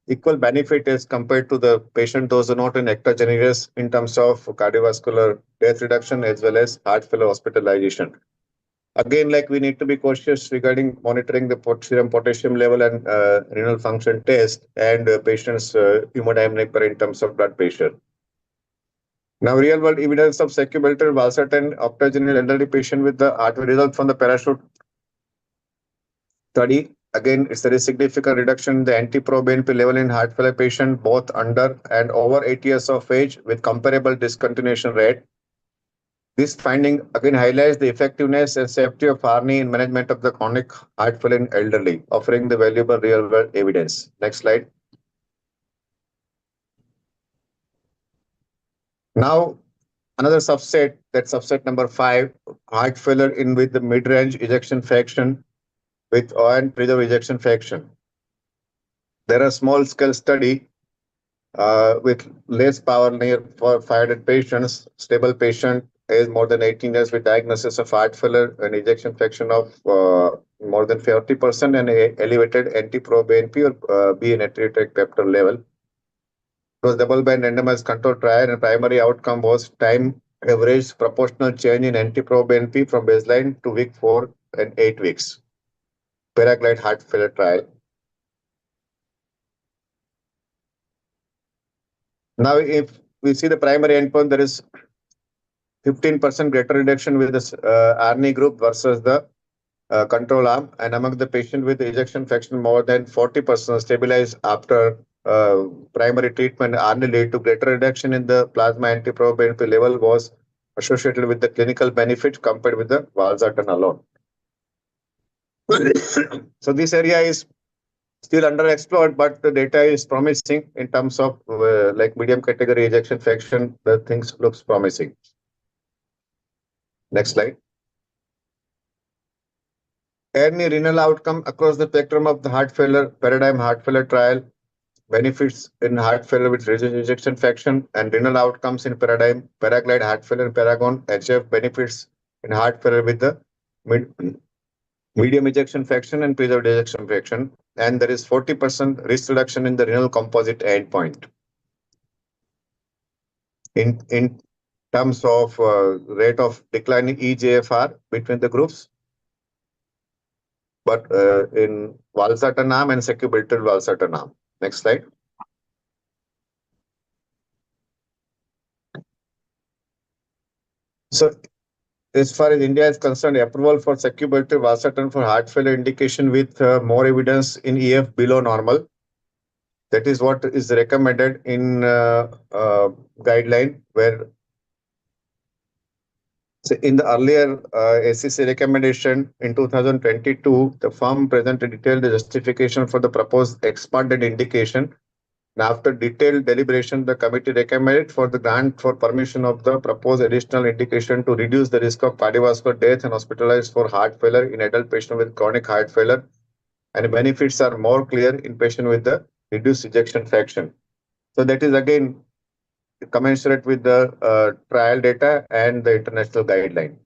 F: equal benefit as compared to the patient those are not in octogenarians in terms of cardiovascular death reduction as well as heart failure hospitalization. Again, like we need to be cautious regarding monitoring the serum potassium level and renal function test and patient's hemodynamic in terms of blood pressure. Now, real world evidence of sacubitril valsartan octogenarian elderly patient with the heart result from the parachute study Again, it's a very significant reduction in the anti-proBNP level in heart failure patient, both under and over 8 years of age with comparable discontinuation rate. This finding again highlights the effectiveness and safety of ARNI in management of the chronic heart failure in elderly, offering the valuable real-world evidence. Next slide. Now, another subset, that subset number 5, heart failure in with the mid-range ejection fraction with ion preserved ejection fraction. There are small-scale study with less power near for 500 patients, stable patient is more than 18 years with diagnosis of heart failure and ejection fraction of more than 50% and elevated anti-proBNP or B natriuretic peptide level. It was double-blind randomized control trial and primary outcome was time average proportional change in anti-proBNP from baseline to week 4 and 8 weeks. Paraglide heart failure trial. Now, if we see the primary endpoint, there is 15% greater reduction with the ARNI group versus the control arm, and among the patient with ejection fraction more than 40% stabilized after primary treatment. ARNI led to greater reduction in the plasma anti-proBNP level was associated with the clinical benefit compared with the valsartan alone. So this area is still underexplored, but the data is promising in terms of like medium category ejection fraction. The things looks promising. Next slide. Any renal outcome across the spectrum of the heart failure paradigm heart failure trial, benefits in heart failure with reduced ejection fraction, and renal outcomes in paradigm paraglide heart failure and paragon HF benefits in heart failure with the medium ejection fraction and preserved ejection fraction, and there is 40% risk reduction in the renal composite endpoint. In terms of rate of decline in eGFR between the groups, but in valsartan arm and sacubitril valsartan arm. Next slide. So, as far as India is concerned, approval for sacubitril valsartan for heart failure indication with more evidence in EF below normal. That is what is recommended in guideline, where so in the earlier ACC recommendation in 2022, the firm presented detailed justification for the proposed expanded indication. And after detailed deliberation, the committee recommended for the grant for permission of the proposed additional indication to reduce the risk of cardiovascular death and hospitalized for heart failure in adult patients with chronic heart failure. And benefits are more clear in patients with the reduced ejection fraction. So that is again commensurate with the trial data and the international guideline.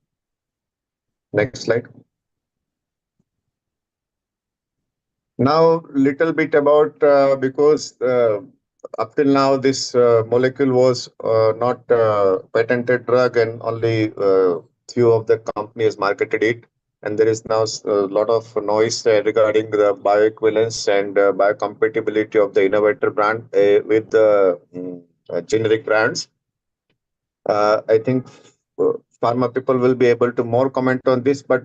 F: Next slide. Now, little bit about because up till now this molecule was not patented drug, and only few of the companies marketed it, and there is now a lot of noise regarding the bioequivalence and biocompatibility of the innovator brand with the generic brands. I think pharma people will be able to more comment on this, but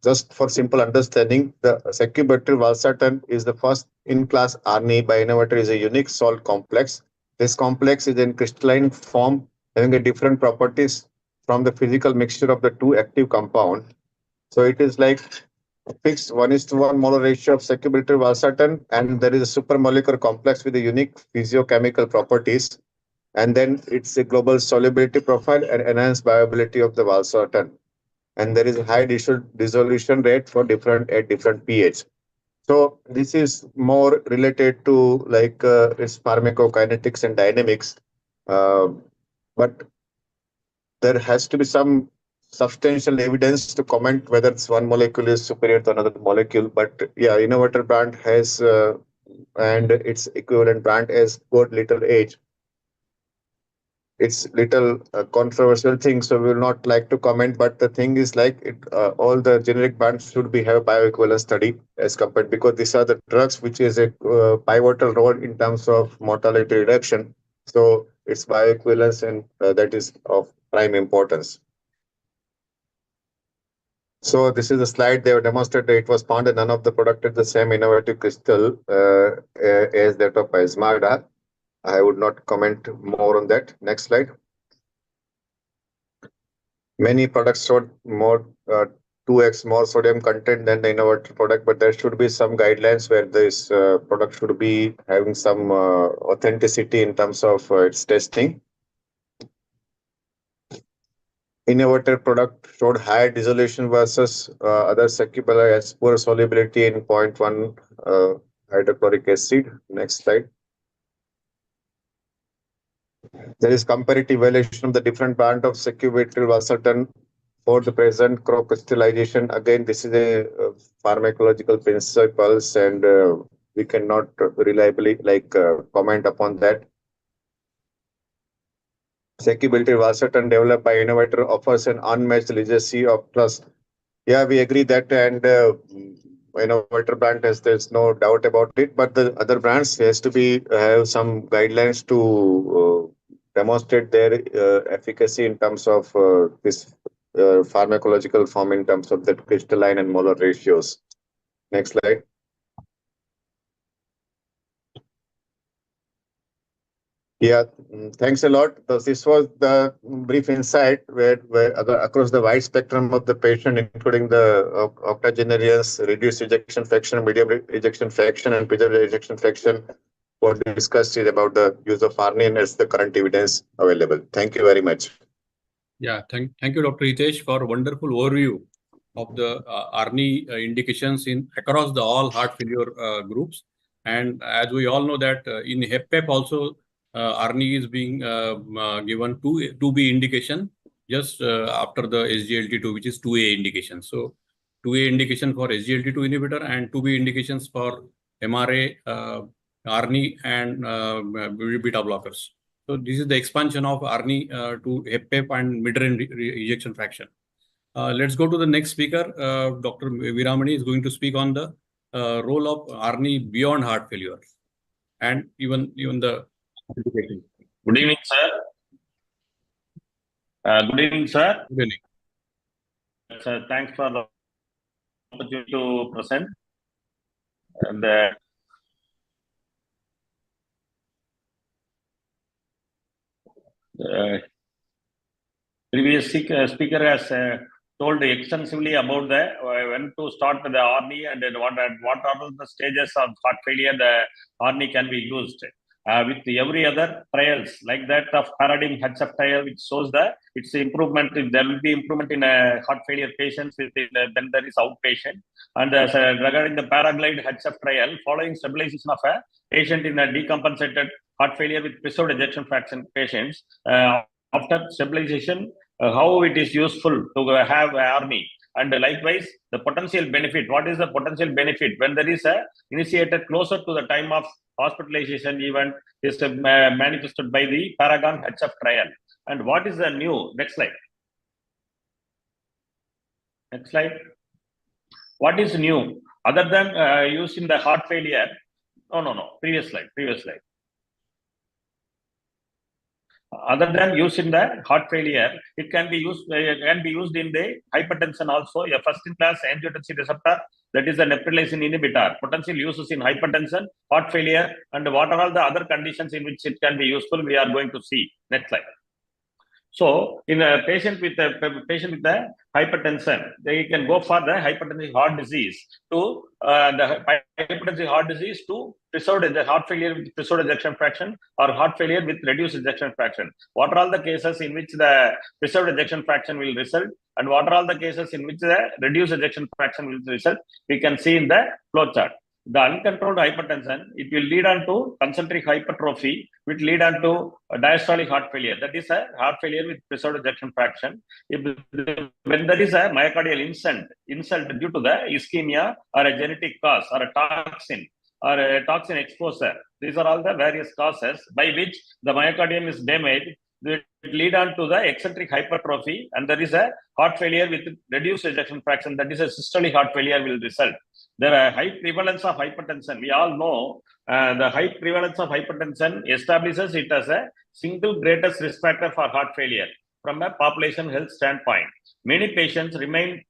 F: just for simple understanding, the sacubitril valsartan is the first in-class ARNI by innovator, is a unique salt complex. This complex is in crystalline form, having a different properties from the physical mixture of the two active compound. So it is like fixed 1:1 molar ratio of sacubitril valsartan, and there is a supermolecular complex with a unique physiochemical properties. And then it's a global solubility profile and enhanced bioavailability of the valsartan. And there is a high dissolution rate for at different pH. So this is more related to like its pharmacokinetics and dynamics, but there has to be some substantial evidence to comment whether it's one molecule is superior to another molecule. But yeah, innovator brand has and its equivalent brand has got little age. It's little controversial thing, so we will not like to comment. But the thing is, like all the generic brands should be have a bioequivalence study as compared, because these are the drugs which is a pivotal role in terms of mortality reduction. So it's bioequivalence, and that is of prime importance. So this is a slide they have demonstrated. It was found that none of the product is the same innovative crystal as that of Ismarda. I would not comment more on that. Next slide. Many products showed more 2x more sodium content than the innovator product, but there should be some guidelines where this product should be having some authenticity in terms of its testing. Innovator product showed higher dissolution versus other secular as poor solubility in 0.1 hydrochloric acid. Next slide. There is comparative evaluation of the different brand of sacubitril valsartan for the present crop crystallization. Again, this is a pharmacological principles, and we cannot reliably comment upon that. Sacubitril valsartan developed by innovator offers an unmatched legacy of trust. Yeah, we agree that, and innovator brand there's no doubt about it, but the other brands has to be have some guidelines to demonstrate their efficacy in terms of this pharmacological form in terms of the crystalline and molar ratios. Next slide. Yeah, thanks a lot. This was the brief insight where across the wide spectrum of the patient, including the octogenarians, reduced ejection fraction, medium ejection fraction, and preserved ejection fraction. What we discussed is about the use of ARNI and as the current evidence available. Thank you very much.
E: Yeah, thank you, Dr. Hitesh, for a wonderful overview of the ARNI indications across the all heart failure groups. And as we all know that in HFpEF also, ARNI is being given 2B indication just after the SGLT2, which is 2A indication. So 2A indication for SGLT2 inhibitor and 2B indications for MRA, ARNI and beta blockers. So this is the expansion of ARNI to HFpEF and mid-range ejection fraction. Let's go to the next speaker. Dr. Veeramani is going to speak on the role of ARNI beyond heart failure and even the indication.
G: Good evening, sir. Good evening, sir.
E: Good evening.
G: Sir, thanks for the opportunity to present. And previous speaker has told extensively about the when to start the ARNI and then what are the stages of heart failure the ARNI can be used. With every other trials like that of Paradigm HF trial, which shows that it's improvement. There will be improvement in heart failure patients. Then there is outpatient. And regarding the Paraglide HF trial, following stabilization of a patient in a decompensated heart failure with preserved ejection fraction patients, after stabilization, how it is useful to have ARNI. And likewise, the potential benefit. What is the potential benefit when there is a initiated closer to the time of hospitalization event is manifested by the Paragon HF trial. And what is the new? Next slide. Next slide. What is new? Other than used in the heart failure? No. Previous slide. Other than used in the heart failure, it can be used in the hypertension also. A first-in-class angiotensin receptor, that is a neprilysin inhibitor. Potential uses in hypertension, heart failure, and what are all the other conditions in which it can be useful, we are going to see. Next slide. So, in a patient with the hypertension, they can go for the hypertensive heart disease to preserved heart failure with preserved ejection fraction or heart failure with reduced ejection fraction. What are all the cases in which the preserved ejection fraction will result, and what are all the cases in which the reduced ejection fraction will result? We can see in the flow chart. The uncontrolled hypertension, it will lead on to concentric hypertrophy, which lead on to diastolic heart failure. That is a heart failure with preserved ejection fraction. When there is a myocardial insult due to the ischemia or a genetic cause or a toxin exposure, these are all the various causes by which the myocardium is damaged. It lead on to the eccentric hypertrophy, and there is a heart failure with reduced ejection fraction. That is a systolic heart failure will result. There are high prevalence of hypertension. We all know the high prevalence of hypertension establishes it as a single greatest risk factor for heart failure from a population health standpoint. Many patients remain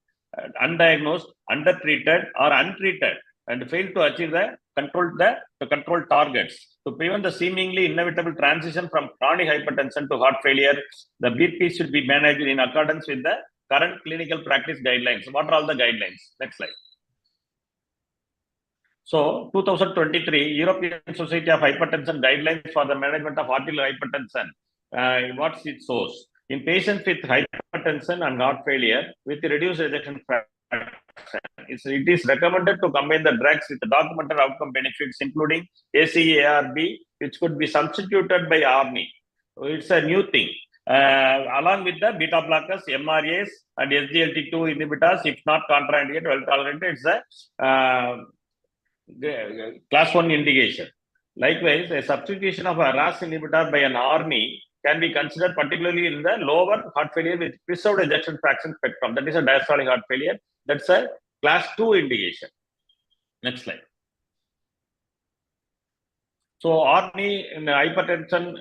G: undiagnosed, undertreated, or untreated, and fail to achieve the control targets. To prevent the seemingly inevitable transition from chronic hypertension to heart failure, the BP should be managed in accordance with the current clinical practice guidelines. What are all the guidelines? Next slide. So, 2023 European Society of Hypertension Guidelines for the Management of Arterial Hypertension. What's its source? In patients with hypertension and heart failure with reduced ejection fraction, it is recommended to combine the drugs with the documented outcome benefits, including ACE/ARB, which could be substituted by ARNI. It's a new thing. Along with the beta blockers, MRAs, and SGLT2 inhibitors, if not contraindicated, well tolerated, it's a class 1 indication. Likewise, a substitution of a RAS inhibitor by an ARNI can be considered particularly in the lower heart failure with preserved ejection fraction spectrum. That is a diastolic heart failure. That's a class 2 indication. Next slide. So, ARNI in hypertension,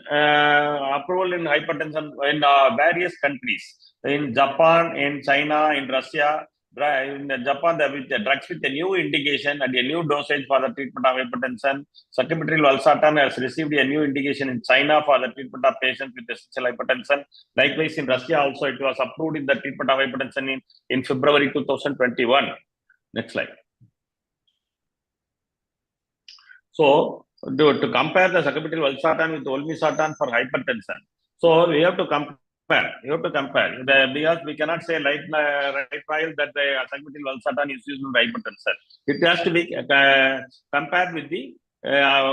G: approval in hypertension in various countries. In Japan, in China, in Russia. In Japan, with the drugs with a new indication and a new dosage for the treatment of hypertension. Sacubitril valsartan has received a new indication in China for the treatment of patients with essential hypertension. Likewise, in Russia also, it was approved in the treatment of hypertension in February 2021. Next slide. So, to compare the sacubitril valsartan with olmesartan for hypertension. So, we have to compare. Because we cannot say right trial that the sacubitril valsartan is used in hypertension. It has to be compared with the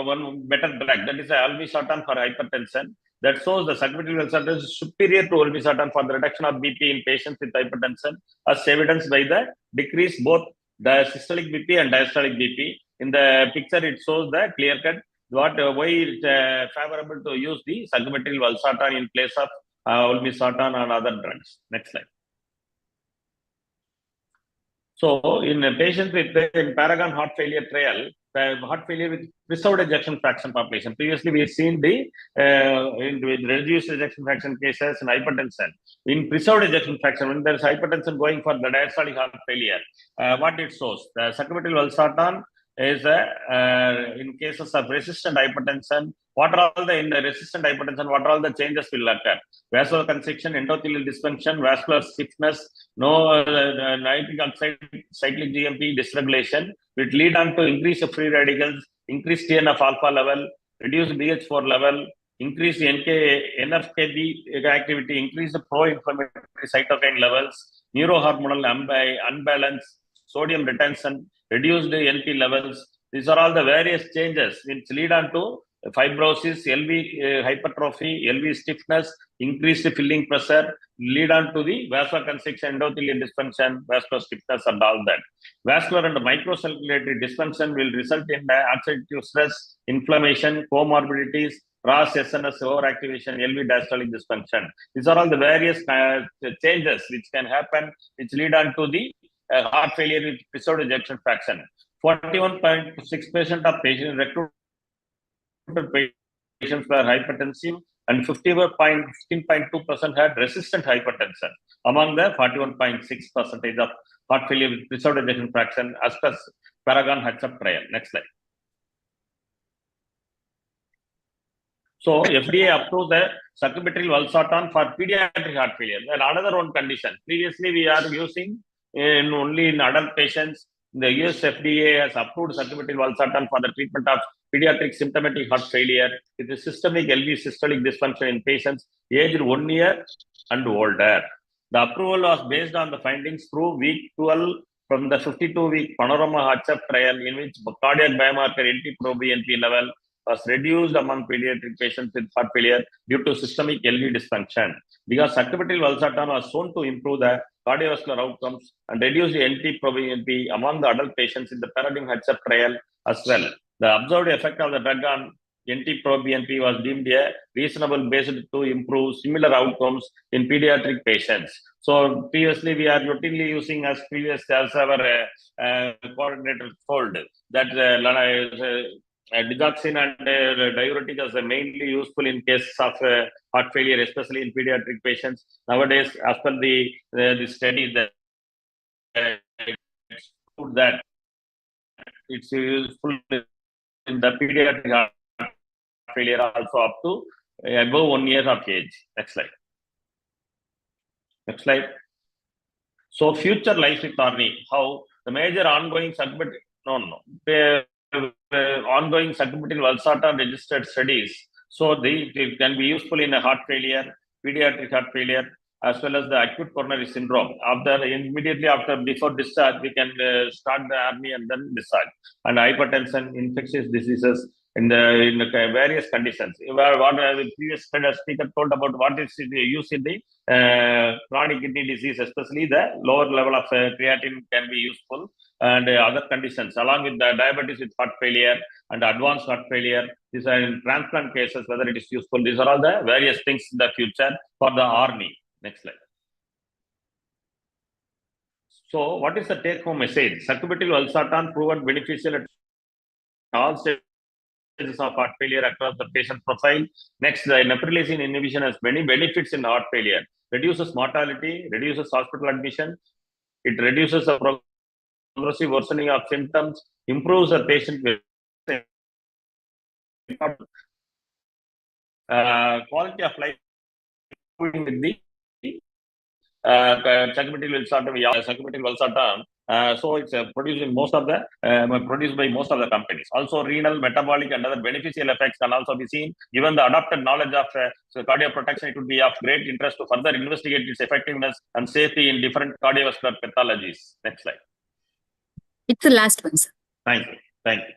G: one better drug, that is olmesartan for hypertension. That shows the sacubitril valsartan is superior to olmesartan for the reduction of BP in patients with hypertension, as evidenced by the decrease both the systolic BP and diastolic BP. In the picture, it shows the clear cut why it's favorable to use the sacubitril valsartan in place of olmesartan and other drugs. Next slide. So, in patients with Paragon heart failure trial, heart failure with preserved ejection fraction population. Previously, we have seen the with reduced ejection fraction cases in hypertension. In preserved ejection fraction, when there is hypertension going for the diastolic heart failure, what it shows? The sacubitril valsartan is in cases of resistant hypertension. What are all in the resistant hypertension? What are all the changes will occur? Vasoconstriction, endothelial dysfunction, vascular stiffness, no nitric oxide, cyclic GMP dysregulation, which lead on to increase of free radicals, increased TNF alpha level, reduced BH4 level, increase NF-kB activity, increase the pro-inflammatory cytokine levels, neurohormonal unbalance, sodium retention, reduced NP levels. These are all the various changes which lead on to fibrosis, LV hypertrophy, LV stiffness, increased filling pressure, lead on to the vasoconstriction, endothelial dysfunction, vascular stiffness, and all that. Vascular and microcirculatory dysfunction will result in oxidative stress, inflammation, comorbidities, RAS, SNS, overactivation, LV diastolic dysfunction. These are all the various changes which can happen, which lead on to the heart failure with preserved ejection fraction. 41.6% of patients recruited patients were hypertensive, and 15.2% had resistant hypertension among the 41.6% of heart failure with preserved ejection fraction as per Paragon HCF trial. Next slide. So, FDA approved the sacubitril valsartan for pediatric heart failure. And another one condition. Previously, we are using only in adult patients. The US FDA has approved sacubitril valsartan for the treatment of pediatric symptomatic heart failure with a systemic LV systolic dysfunction in patients aged 1 year and older. The approval was based on the findings through week 12 from the 52-week Panorama HCF trial, in which cardiac biomarker NT-proBNP level was reduced among pediatric patients with heart failure due to systemic LV dysfunction. Because sacubitril valsartan was shown to improve the cardiovascular outcomes and reduce the NT-proBNP among the adult patients in the Paradigm HCF trial as well. The observed effect of the drug on NT-proBNP was deemed a reasonable basis to improve similar outcomes in pediatric patients. So previously we are routinely using as our coordinator told that digoxin and diuretic is mainly useful in cases of heart failure, especially in pediatric patients. Nowadays, as per the study, the it's proved that it's useful in the pediatric heart failure also up to above 1 year of age. Next slide. Next slide. So future life with Arni, how the major ongoing ongoing subcommittal Valsartan registered studies. So it can be useful in a heart failure, pediatric heart failure, as well as the acute coronary syndrome. Immediately before discharge, we can start the Arni and then discharge. And hypertension, infectious diseases in the various conditions. What the previous speaker told about what is used in the chronic kidney disease, especially the lower level of creatinine can be useful, and other conditions along with the diabetes with heart failure and advanced heart failure. These are in transplant cases, whether it is useful. These are all the various things in the future for the ARNI. Next slide. So what is the take home message? Sacubitril valsartan proven beneficial at all stages of heart failure across the patient profile. Next, the neprilysin inhibition has many benefits in heart failure. Reduces mortality, reduces hospital admission, it reduces the progressive worsening of symptoms, improves the patient quality of life with the sacubitril valsartan. So it's produced by most of the companies. Also, renal, metabolic, and other beneficial effects can also be seen. Given the adopted knowledge of cardioprotection, it would be of great interest to further investigate its effectiveness and safety in different cardiovascular pathologies. Next slide.
D: It's the last one, sir.
G: Thank you. Thank you.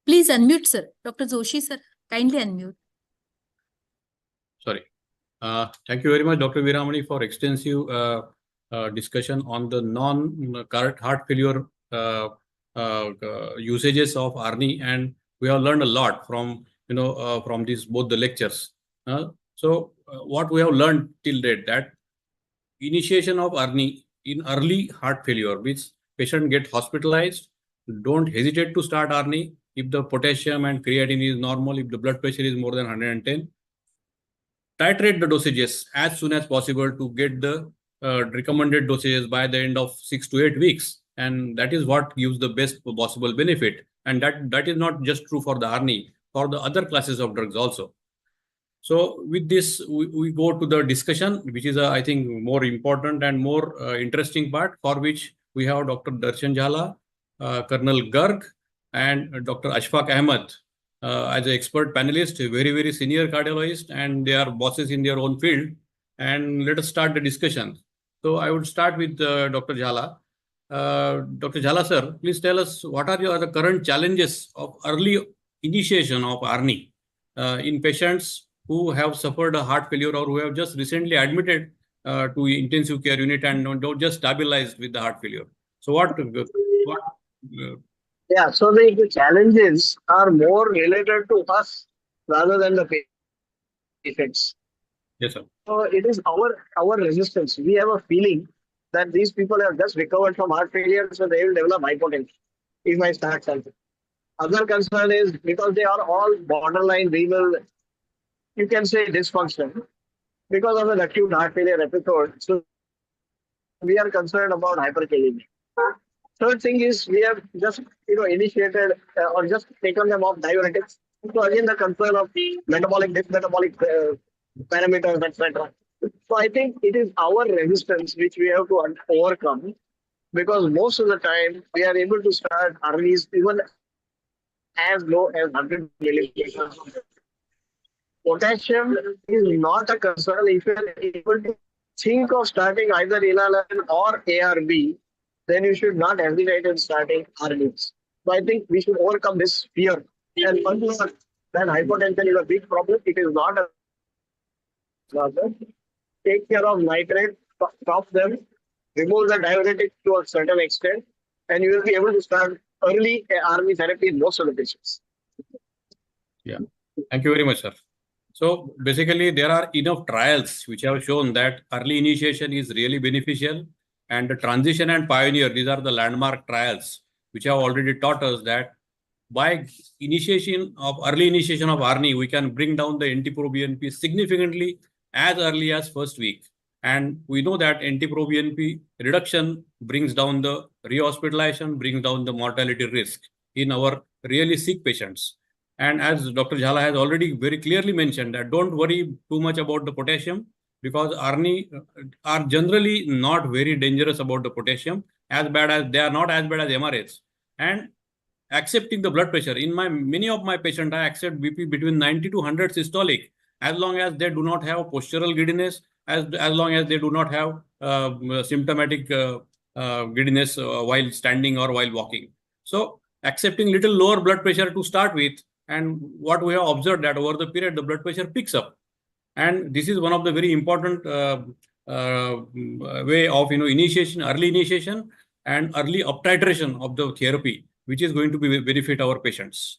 D: Please unmute, sir. Dr. Joshi, sir, kindly unmute.
E: Sorry. Thank you very much, Dr. Veeramani, for extensive discussion on the non-heart failure usages of ARNI, and we have learned a lot from from these both the lectures. So what we have learned till date, that initiation of ARNI in early heart failure, which patient get hospitalized, don't hesitate to start ARNI if the potassium and creatinine is normal, if the blood pressure is more than 110. Titrate the dosages as soon as possible to get the recommended dosages by the end of 6 to 8 weeks. And that is what gives the best possible benefit. And that is not just true for the ARNI, for the other classes of drugs also. So with this, we go to the discussion, which is, I think, more important and more interesting part, for which we have Dr. Darshan Jhala, Colonel Garg, and Dr. Ashfaq Ahmed as an expert panelist, a very, very senior cardiologist, and they are bosses in their own field. And let us start the discussion. So I would start with Dr. Jhala. Dr. Jhala, sir, please tell us what are the current challenges of early initiation of ARNI in patients who have suffered a heart failure or who have just recently admitted to intensive care unit and don't just stabilized with the heart failure. So
H: yeah, so the challenges are more related to us rather than the patients.
E: Yes, sir.
H: So it is our resistance. We have a feeling that these people have just recovered from heart failure, so they will develop hypotension if I start something. Other concern is because they are all borderline renal, you can say dysfunction, because of an acute heart failure episode. So we are concerned about hyperkalemia. Third thing is we have just initiated or just taken them off diuretics. So again the concern of metabolic, dysmetabolic parameters, etc. So I think it is our resistance which we have to overcome, because most of the time we are able to start ARNIs even as low as 100 milligrams. Potassium is not a concern. If you are able to think of starting either enalapril or ARB, then you should not hesitate in starting ARNIs. So I think we should overcome this fear. And once that hypotension is a big problem, it is not a problem. Take care of nitrate, stop them, remove the diuretics to a certain extent, and you will be able to start early ARNI therapy in most of the patients.
E: Yeah, thank you very much, sir. So basically, there are enough trials which have shown that early initiation is really beneficial. And the Transition and Pioneer, these are the landmark trials which have already taught us that by early initiation of ARNI, we can bring down the NT-proBNP significantly as early as first week. And we know that NT-proBNP reduction brings down the rehospitalization, brings down the mortality risk in our really sick patients. And as Dr. Jhala has already very clearly mentioned, that don't worry too much about the potassium, because ARNI are generally not very dangerous about the potassium, they are not as bad as MRAs. And accepting the blood pressure, in many of my patients, I accept BP between 90 to 100 systolic, as long as they do not have postural giddiness, as long as they do not have symptomatic giddiness while standing or while walking. So accepting little lower blood pressure to start with, and what we have observed that over the period, the blood pressure picks up. And this is one of the very important way of early initiation and early up-titration of the therapy, which is going to benefit our patients.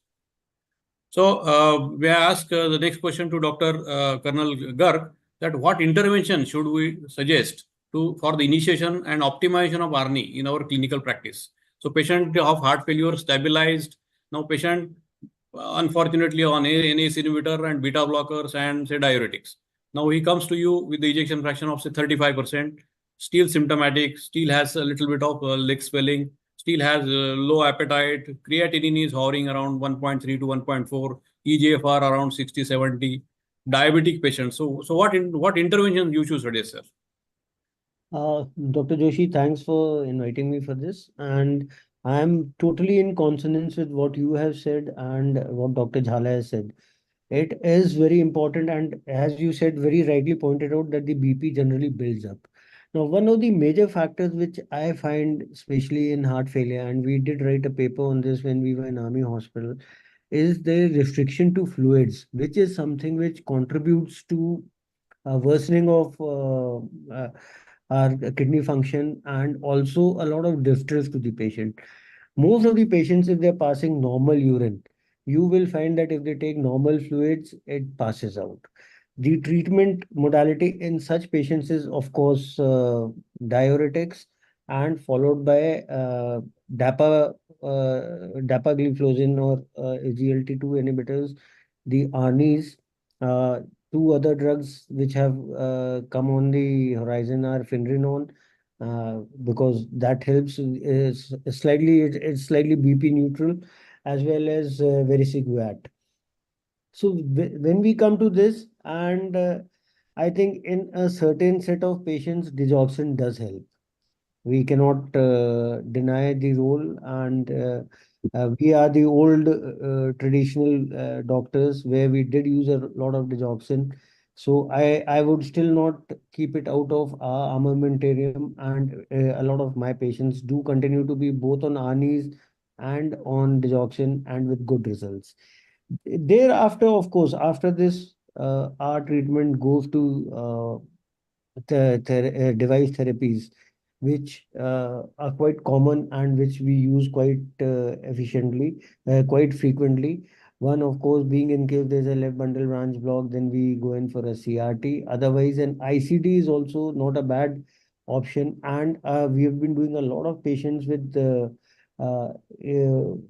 E: So we ask the next question to Dr. Colonel Garg, that what intervention should we suggest for the initiation and optimization of ARNI in our clinical practice? So patient of heart failure stabilized, now patient unfortunately on ACE inhibitor and beta blockers and say diuretics. Now he comes to you with the ejection fraction of say 35%, still symptomatic, still has a little bit of leg swelling, still has low appetite, creatinine is hovering around 1.3 to 1.4, EGFR around 60, 70, diabetic patients. So what intervention you should suggest, sir?
I: Dr. Joshi, thanks for inviting me for this. And I am totally in consonance with what you have said and what Dr. Jhala has said. It is very important, and as you said, very rightly pointed out, that the BP generally builds up. Now, one of the major factors which I find, especially in heart failure, and we did write a paper on this when we were in Army Hospital, is the restriction to fluids, which is something which contributes to worsening of our kidney function and also a lot of distress to the patient. Most of the patients, if they're passing normal urine, you will find that if they take normal fluids, it passes out. The treatment modality in such patients is, of course, diuretics and followed by dapagliflozin or SGLT2 inhibitors, the ARNIs. Two other drugs which have come on the horizon are Finrenone, because that helps, it's slightly BP neutral, as well as vericiguat. So when we come to this, and I think in a certain set of patients, digoxin does help. We cannot deny the role, and we are the old traditional doctors where we did use a lot of digoxin. So I would still not keep it out of our armamentarium, and a lot of my patients do continue to be both on ARNIs and on digoxin, and with good results. Thereafter, of course, after this, our treatment goes to device therapies, which are quite common and which we use quite efficiently, quite frequently. One, of course, being in case there's a left bundle branch block, then we go in for a CRT. Otherwise, an ICD is also not a bad option. And we have been doing a lot of patients with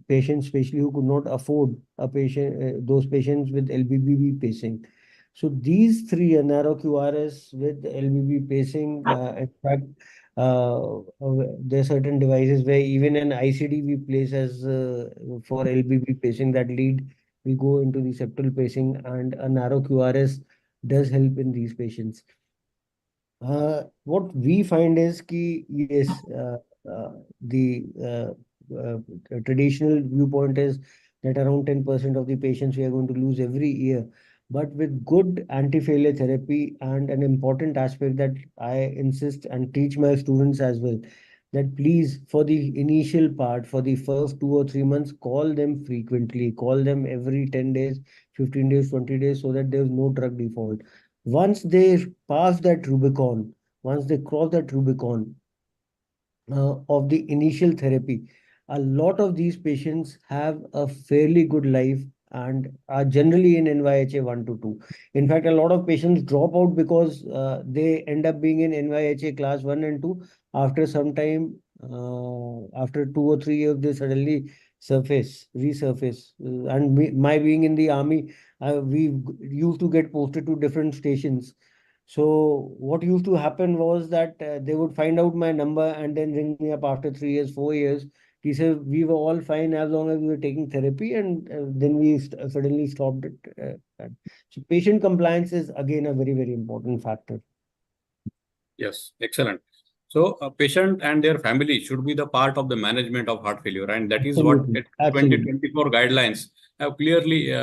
I: patients, especially who could not afford a patient, those patients with LBBB pacing. So these three, a narrow QRS with LBB pacing, in fact, there are certain devices where even an ICD we place as for LBB pacing that lead, we go into the septal pacing, and a narrow QRS does help in these patients. What we find is ki, yes, the traditional viewpoint is that around 10% of the patients we are going to lose every year. But with good anti-failure therapy, and an important aspect that I insist and teach my students as well, that please, for the initial part, for the first 2 or 3 months, call them frequently, call them every 10 days, 15 days, 20 days, so that there's no drug default. Once they pass that Rubicon, once they cross that Rubicon of the initial therapy, a lot of these patients have a fairly good life and are generally in NYHA 1 to 2. In fact, a lot of patients drop out because they end up being in NYHA class 1 and 2. After some time, after 2 or 3 years, they suddenly resurface. And my being in the army, we used to get posted to different stations. So what used to happen was that they would find out my number and then ring me up after 3 years, 4 years. He said we were all fine as long as we were taking therapy, and then we suddenly stopped it. So patient compliance is again a very, very important factor.
E: Yes, excellent. So a patient and their family should be the part of the management of heart failure, and that is what
I: Absolutely.
E: 2024 guidelines have clearly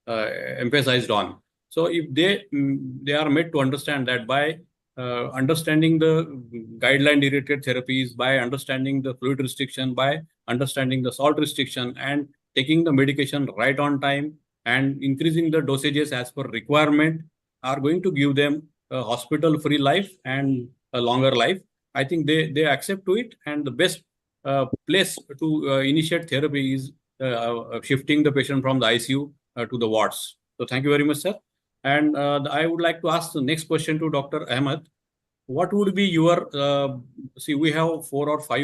E: emphasized on. So if they are made to understand that by understanding the guideline-directed therapies, by understanding the fluid restriction, by understanding the salt restriction, and taking the medication right on time, and increasing the dosages as per requirement, are going to give them a hospital-free life and a longer life. I think they accept to it, and the best place to initiate therapy is shifting the patient from the ICU to the wards. So thank you very much, sir. And I would like to ask the next question to Dr. Ahmed. What would be your, see, we have 4 or 5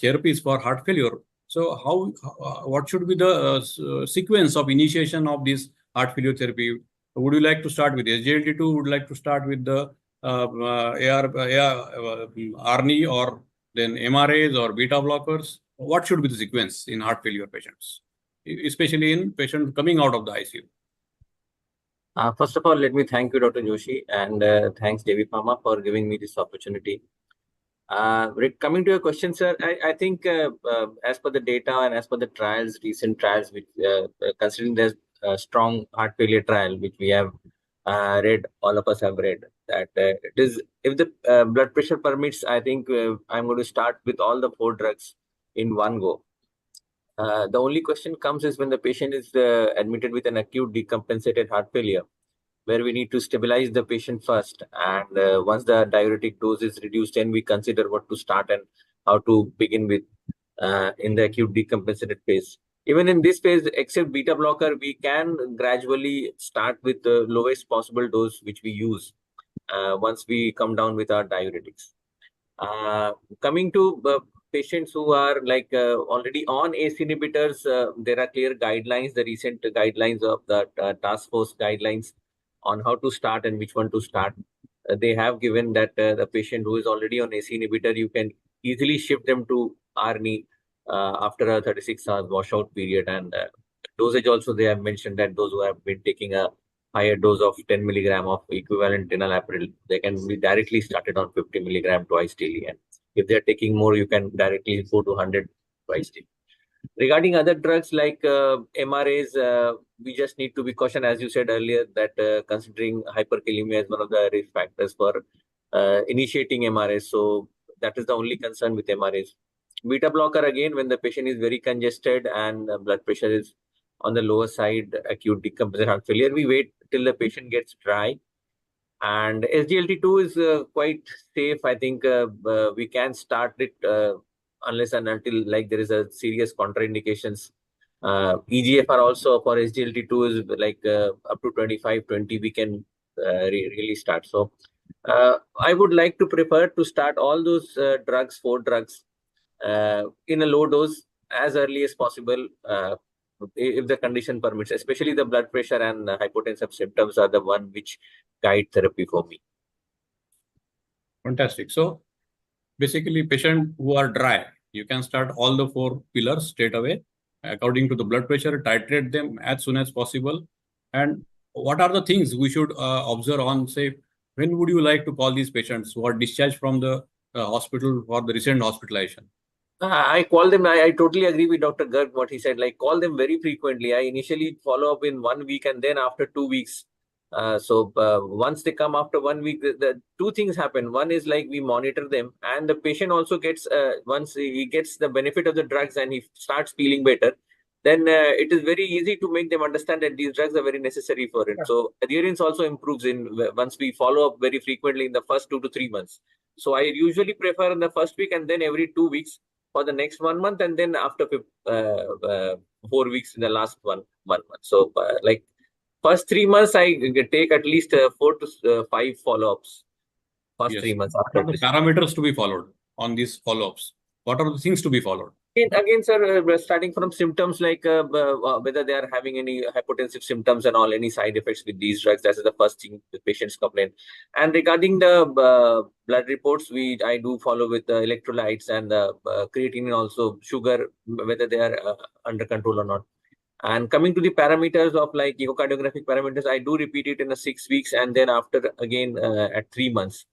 E: therapies for heart failure. So what should be the sequence of initiation of this heart failure therapy? Would you like to start with SGLT2? Would you like to start with the ARNI, or then MRAs or beta blockers? What should be the sequence in heart failure patients, especially in patients coming out of the ICU?
J: First of all, let me thank you, Dr. Joshi, and thanks JB Pharma for giving me this opportunity. Coming to your question, sir, I think as per the data and as per the trials, recent trials, which considering there's a strong heart failure trial, which we have read, all of us have read, that it is, if the blood pressure permits, I think I'm going to start with all the 4 drugs in one go. The only question comes is when the patient is admitted with an acute decompensated heart failure, where we need to stabilize the patient first. And once the diuretic dose is reduced, then we consider what to start and how to begin with in the acute decompensated phase. Even in this phase, except beta blocker, we can gradually start with the lowest possible dose which we use once we come down with our diuretics. Coming to patients who are like already on ACE inhibitors, there are clear guidelines, the recent guidelines of the task force guidelines on how to start and which one to start. They have given that the patient who is already on ACE inhibitor, you can easily shift them to ARNI after a 36 hours washout period. And dosage also, they have mentioned that those who have been taking a higher dose of 10 milligram of equivalent enalapril, they can be directly started on 50 milligram twice daily. And if they're taking more, you can directly go to 100 twice daily. Regarding other drugs like MRAs, we just need to be cautious, as you said earlier, that considering hyperkalemia is one of the risk factors for initiating MRAs. So that is the only concern with MRAs. Beta blocker, again, when the patient is very congested and blood pressure is on the lower side, acute decompensated heart failure, we wait till the patient gets dry. And SGLT2 is quite safe. I think we can start it unless and until like there is a serious contraindications. EGFR also for SGLT2 is like up to 25-20 we can really start. So I would like to prefer to start all those drugs, 4 drugs in a low dose as early as possible if the condition permits, especially the blood pressure and hypotensive symptoms are the one which guide therapy for me.
E: Fantastic. So basically, patients who are dry, you can start all the 4 pillars straight away according to the blood pressure, titrate them as soon as possible. And what are the things we should observe on, say, when would you like to call these patients who are discharged from the hospital for the recent hospitalization?
J: I call them, I totally agree with Dr. Garg, what he said, like call them very frequently. I initially follow up in 1 week and then after 2 weeks. So once they come after 1 week, the 2 things happen. One is like we monitor them, and the patient also gets, once he gets the benefit of the drugs and he starts feeling better, then it is very easy to make them understand that these drugs are very necessary for it. Yeah. So adherence also improves once we follow up very frequently in the first 2 to 3 months. So I usually prefer in the first week and then every 2 weeks for the next 1 month, and then after 4 weeks in the last 1 month. So like first 3 months, I take at least 4 to 5 follow-ups. First 3 months.
E: What are the parameters to be followed on these follow-ups? What are the things to be followed?
J: Again, sir, starting from symptoms like whether they are having any hypotensive symptoms and all, any side effects with these drugs. That is the first thing the patients complain. And regarding the blood reports, I do follow with the electrolytes and the creatinine, also sugar, whether they are under control or not. And coming to the parameters of like echocardiographic parameters, I do repeat it in the 6 weeks and then after again at 3 months.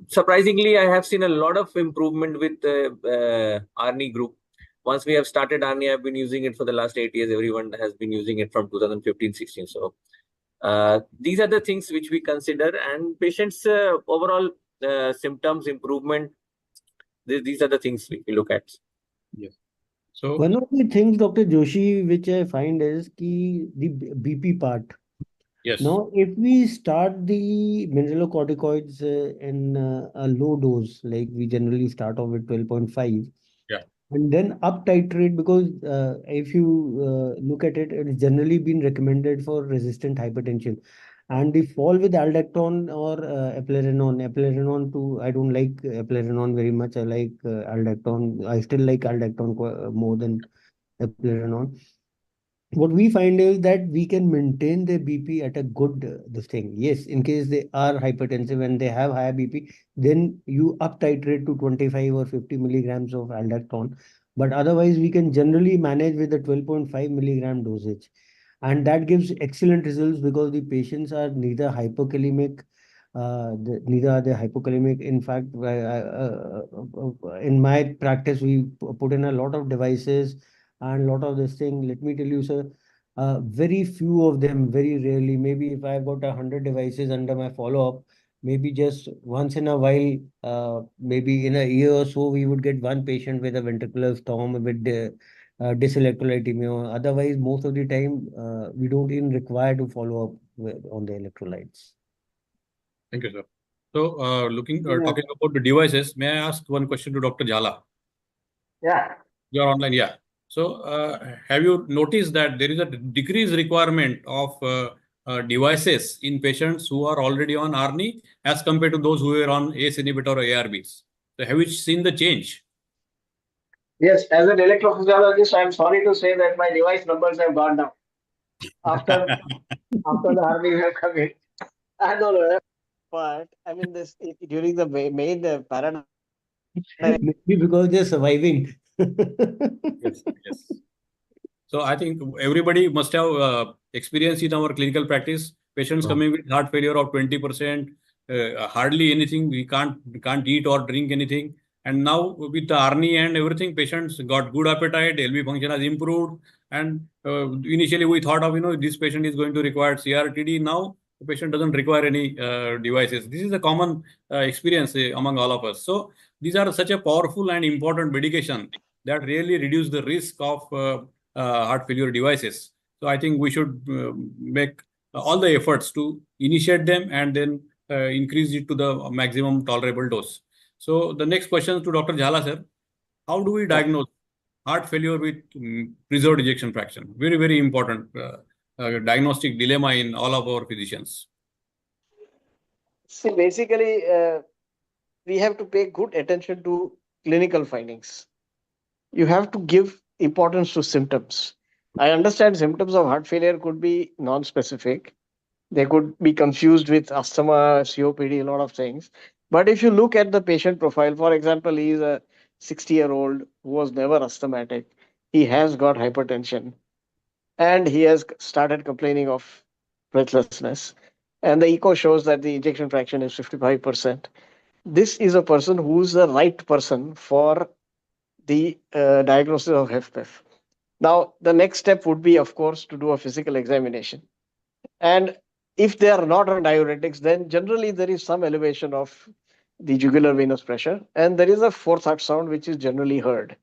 J: Surprisingly, I have seen a lot of improvement with Arni group. Once we have started Arni, I've been using it for the last 8 years. Everyone has been using it from 2015-16. So these are the things which we consider, and patients' overall symptoms improvement. These are the things we look at.
E: Yes. So
I: One of the things, Dr. Joshi, which I find is the BP part.
E: yes.
I: Now, if we start the mineralocorticoids in a low dose, like we generally start off with 12.5,
E: Yeah.
I: and then up titrate, because if you look at it, it's generally been recommended for resistant hypertension. And the fall with aldactone or eplerenone too, I don't like eplerenone very much. I like aldactone. I still like aldactone more than eplerenone. What we find is that we can maintain their BP at a good this thing. Yes, in case they are hypertensive and they have higher BP, then you up titrate to 25 or 50 milligrams of aldactone. But otherwise, we can generally manage with the 12.5 milligram dosage. And that gives excellent results because the patients are neither hypokalemic, neither are they hypokalemic. In fact, in my practice, we put in a lot of devices and a lot of this thing. Let me tell you, sir, very few of them, very rarely, maybe if I've got 100 devices under my follow-up, maybe just once in a while, maybe in a year or so, we would get one patient with a ventricular storm with dyselectrolytemia. Otherwise, most of the time, we don't even require to follow up on the electrolytes.
E: Thank you, sir. So, talking about the devices, may I ask one question to Dr. Jhala?
H: Yeah.
E: You are online, yeah. So, have you noticed that there is a decreased requirement of devices in patients who are already on ARNI as compared to those who were on ACE inhibitor or ARBs? So, have you seen the change?
H: Yes, as an electrophysiologist, I'm sorry to say that my device numbers have gone down after the army have come in. I don't know, but I mean during the main paradigm.
I: Maybe because they're surviving.
E: Yes, yes. So I think everybody must have experience in our clinical practice. Patients coming with heart failure of 20%, hardly anything. We can't eat or drink anything. And now with the ARNI and everything, patients got good appetite, LV function has improved. And initially we thought of, this patient is going to require CRTD. Now the patient doesn't require any devices. This is a common experience among all of us. So these are such a powerful and important medication that really reduce the risk of heart failure devices. So I think we should make all the efforts to initiate them and then increase it to the maximum tolerable dose. So the next question to Dr. Jhala, sir. How do we diagnose heart failure with preserved ejection fraction? Very, very important diagnostic dilemma in all of our physicians.
H: See, basically, we have to pay good attention to clinical findings. You have to give importance to symptoms. I understand symptoms of heart failure could be non-specific. They could be confused with asthma, COPD, a lot of things. But if you look at the patient profile, for example, he is a 60-year-old who was never asthmatic. He has got hypertension and he has started complaining of breathlessness. And the echo shows that the ejection fraction is 55%. This is a person who's the right person for the diagnosis of HFpEF. Now, the next step would be, of course, to do a physical examination. And if they are not on diuretics, then generally there is some elevation of the jugular venous pressure, and there is a fourth heart sound which is generally heard.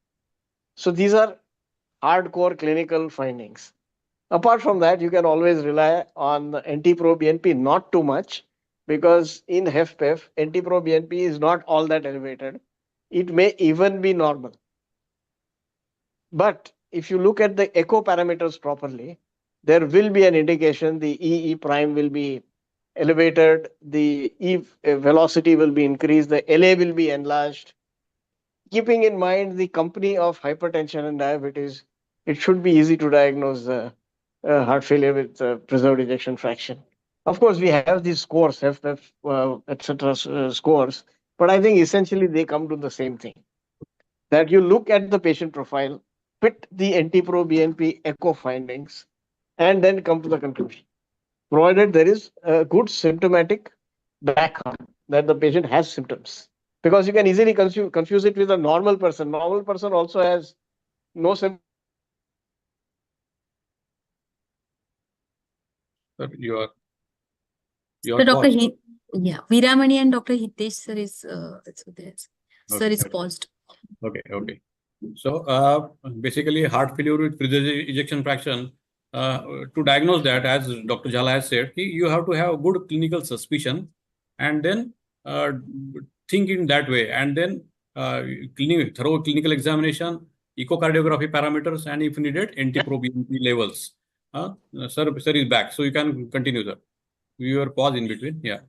H: So these are hardcore clinical findings. Apart from that, you can always rely on NT-proBNP, not too much, because in HFpEF, NT-proBNP is not all that elevated. It may even be normal. But if you look at the echo parameters properly, there will be an indication the EE prime will be elevated, the E velocity will be increased, the LA will be enlarged. keeping in mind the company of hypertension and diabetes, it should be easy to diagnose heart failure with preserved ejection fraction. Of course, we have these scores, FF, etc. Scores, but I think essentially they come to the same thing. That you look at the patient profile, fit the NT-proBNP echo findings, and then come to the conclusion. Provided there is a good symptomatic background that the patient has symptoms. Because you can easily confuse it with a normal person. Normal person also has no symptoms.
E: Sir, your
D: So Dr.
E: pause.
D: Veeramani and Dr. Hitesh sir is also there. Sir is paused.
E: Okay. So basically, heart failure with preserved ejection fraction. To diagnose that, as Dr. Jhala has said, you have to have good clinical suspicion, and then think in that way, and then thorough clinical examination, echocardiography parameters, and if needed, NT-proBNP levels. Sir is back, so you can continue, sir. You were paused in between, yeah.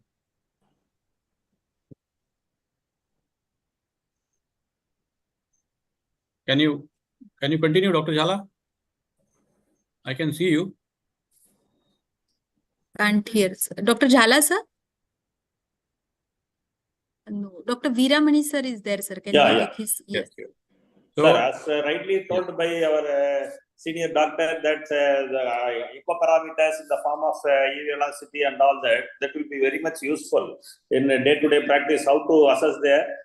E: Can you continue, Dr. Jhala? I can see you.
D: Can't hear, sir. Dr. Jhala, sir? No. Dr. Veeramani, sir, is there, sir. Can you take his? Yes.
E: So,
G: sir, as rightly told by our senior doctor, that the echo parameters in the form of E velocity and all that will be very much useful in day-to-day practice. How to assess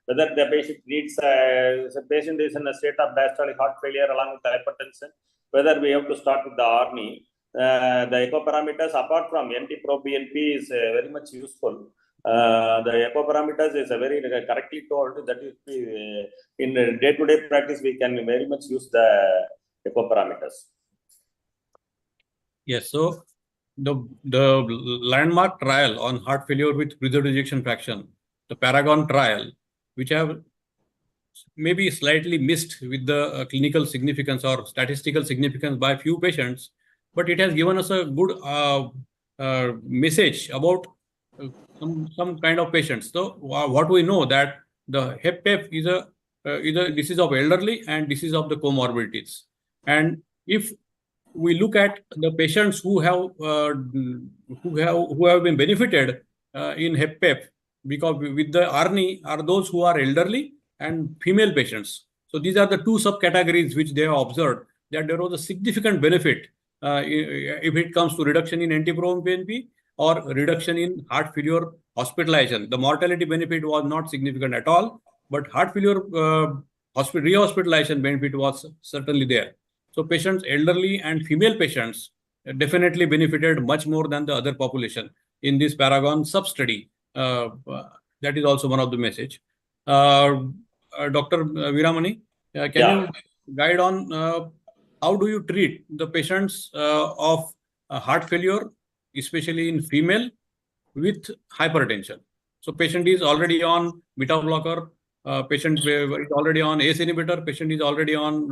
G: whether the patient needs the patient is in a state of diastolic heart failure along with hypertension, whether we have to start with the ARNI. The echo parameters apart from NT-proBNP is very much useful. The echo parameters is very correctly told that in day-to-day practice we can very much use the echo parameters.
E: yes, so the landmark trial on heart failure with preserved ejection fraction, the Paragon trial, which have maybe slightly missed with the clinical significance or statistical significance by few patients, but it has given us a good message about some kind of patients. So what we know that the HFpEF is a disease of elderly and disease of the comorbidities. And if we look at the patients who have been benefited in HFpEF, because with the ARNI are those who are elderly and female patients. So these are the two subcategories which they have observed that there was a significant benefit if it comes to reduction in NT-proBNP or reduction in heart failure hospitalization. The mortality benefit was not significant at all, but heart failure rehospitalization benefit was certainly there. So patients, elderly and female patients, definitely benefited much more than the other population in this Paragon sub-study. That is also one of the message. Dr. Veeramani, can you guide on how do you treat the patients of heart failure, especially in female with hypertension? So patient is already on beta blocker, patient is already on ACE inhibitor, patient is already on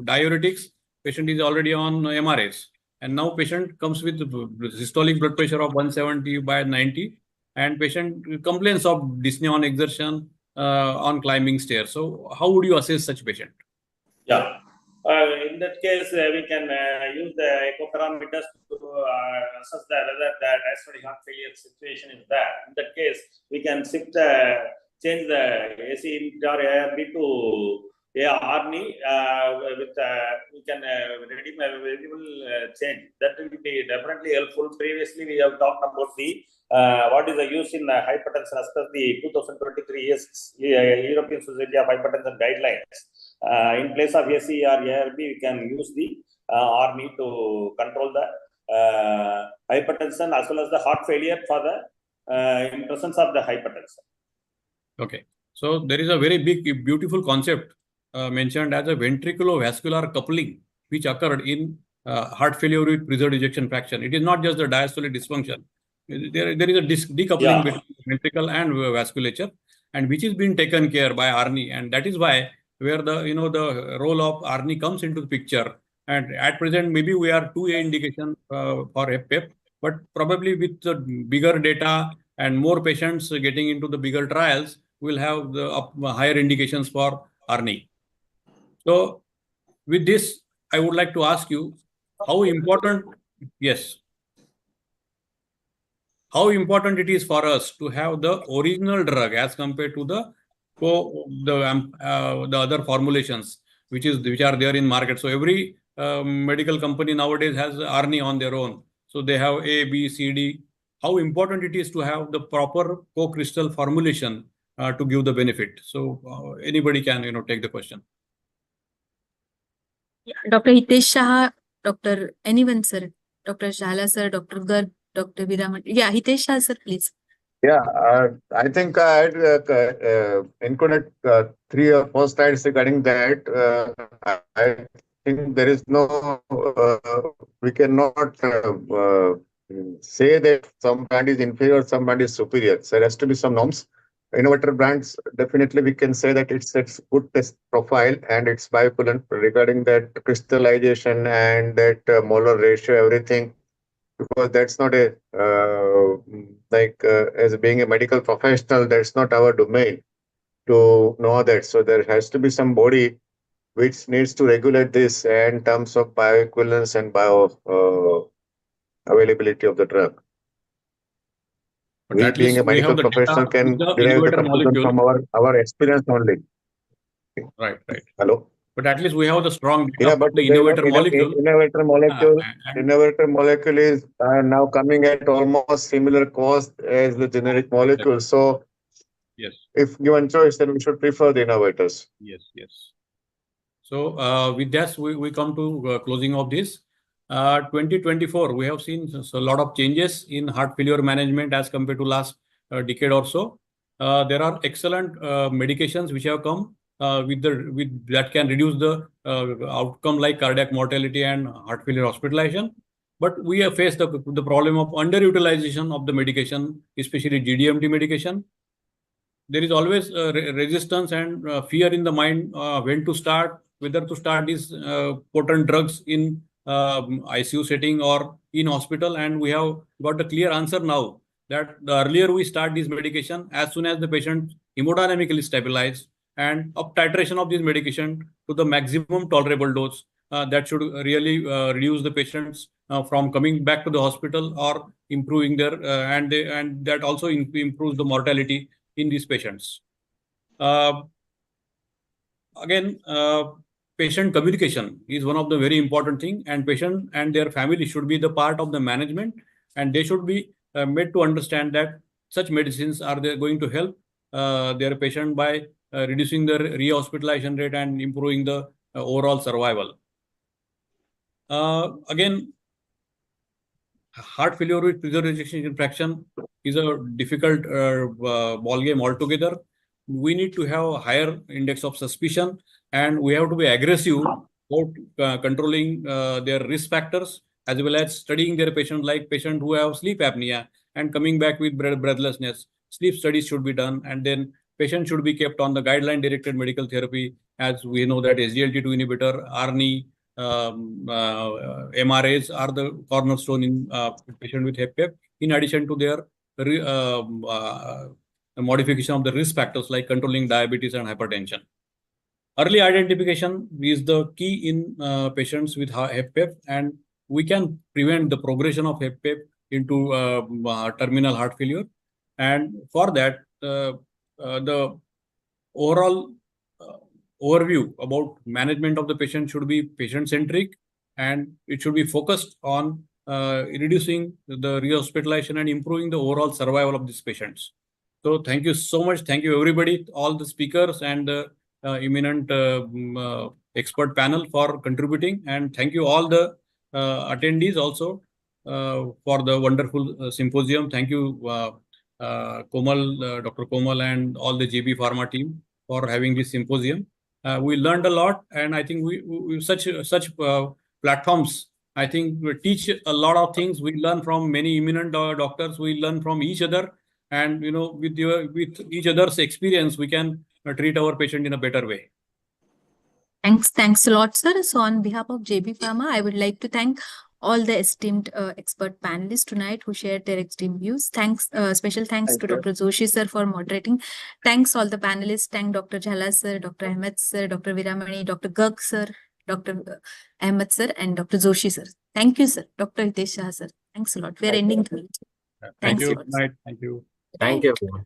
E: diuretics, patient is already on MRAs. And now patient comes with systolic blood pressure of 170/90 and patient complains of dyspnea on exertion on climbing stairs. So how would you assess such patient?
G: Yeah. In that case, we can use the echo parameters to assess whether the diastolic heart failure situation is there. In that case, we can change the AC inhibitor ARB to ARNI we can redeem a variable change. That will be definitely helpful. Previously, we have talked about the what is the use in hypertension as per the 2023 European Society of Hypertension guidelines. In place of SE or ARB, we can use the ARNI to control the hypertension as well as the heart failure for the in presence of the hypertension.
E: Okay, so there is a very big, beautiful concept mentioned as a ventriculovascular coupling, which occurred in heart failure with preserved ejection fraction. It is not just the diastolic dysfunction. There is a decoupling between ventricle and vasculature, and which is being taken care by ARNI, and that is why where the role of ARNI comes into the picture. And at present, maybe we are 2A indication for HFpEF, but probably with the bigger data and more patients getting into the bigger trials, we'll have the higher indications for ARNI. So with this, I would like to ask you how important, yes, how important it is for us to have the original drug as compared to the other formulations which are there in market. So every medical company nowadays has ARNI on their own. So they have A, B, C, D. How important it is to have the proper co-crystal formulation to give the benefit. So anybody can take the question.
D: Dr. Hitesh Shah, Dr. anyone, sir, Dr. Shala, sir, Dr. Garg, Dr. Viraman. Yeah, Hitesh Shah, sir, please.
F: Yeah, I think I had included 3 or 4 slides regarding that. I think there is no, we cannot say that some brand is inferior, some brand is superior. So there has to be some norms. Innovator brands, definitely we can say that it's good test profile and it's bioequivalent regarding that crystallization and that molar ratio, everything. Because that's not a as being a medical professional, that's not our domain to know that. So there has to be some body which needs to regulate this in terms of bioequivalence and bio availability of the drug.
E: But
F: We
E: at
F: being
E: least
F: a
E: we have
F: medical
E: the
F: professional
E: data
F: can
E: with the
F: derive the
E: innovator
F: conclusion
E: molecule.
F: from our experience only.
E: Right.
F: Hello?
E: But at least we have the strong data
F: Yeah,
E: for
F: but
E: the innovator molecule.
F: Innovator molecule is now coming at almost similar cost as the generic molecule. So
E: Yes.
F: if given choice, then we should prefer the innovators.
E: Yes. So with that, we come to closing of this. 2024, we have seen a lot of changes in heart failure management as compared to last decade or so. There are excellent medications which have come with that can reduce the outcome like cardiac mortality and heart failure hospitalization. But we have faced the problem of underutilization of the medication, especially GDMT medication. There is always resistance and fear in the mind when to start, whether to start these potent drugs in ICU setting or in hospital. And we have got a clear answer now that the earlier we start this medication, as soon as the patient hemodynamically stabilized, and up titration of this medication to the maximum tolerable dose, that should really reduce the patients from coming back to the hospital or improving their and that also improves the mortality in these patients. Again, patient communication is one of the very important thing, and patient and their family should be the part of the management, and they should be made to understand that such medicines are they going to help their patient by reducing the rehospitalization rate and improving the overall survival. Again, heart failure with preserved ejection fraction is a difficult ball game altogether. We need to have a higher index of suspicion, and we have to be aggressive about controlling their risk factors, as well as studying their patient, like patients who have sleep apnea and coming back with breathlessness. Sleep studies should be done, and then patient should be kept on the guideline-directed medical therapy, as we know that SGLT2 inhibitor, ARNI, MRAs are the cornerstone in patient with HFpEF, in addition to their modification of the risk factors like controlling diabetes and hypertension. Early identification is the key in patients with HFpEF, and we can prevent the progression of HFpEF into terminal heart failure. And for that, the overall overview about management of the patient should be patient-centric, and it should be focused on reducing the rehospitalization and improving the overall survival of these patients. So thank you so much. Thank you, everybody, all the speakers and the eminent expert panel for contributing. And thank you all the attendees also for the wonderful symposium. Thank you, Komal, Dr. Komal, and all the JB Pharma team for having this symposium. We learned a lot, and I think we such platforms, I think, we teach a lot of things. We learn from many eminent doctors. We learn from each other, and with each other's experience, we can treat our patient in a better way.
D: Thanks a lot, sir. So on behalf of JB Pharma, I would like to thank all the esteemed expert panelists tonight who shared their esteemed views. Thanks, special thanks
H: Thank
D: to
H: you.
D: Dr. Joshi sir for moderating. Thanks all the panelists. Thank Dr. Jhala sir, Dr. Ahmed sir, Dr. Viramani, Dr. Garg sir, Dr. Ahmed sir, and Dr. Joshi sir. Thank you, sir. Dr. Hitesh Shah sir. Thanks a lot. We are
H: Thank you.
D: ending tonight.
E: Thank
D: Thanks a
E: you.
D: lot.
E: Good night. Thank you.
J: Thank you, everyone.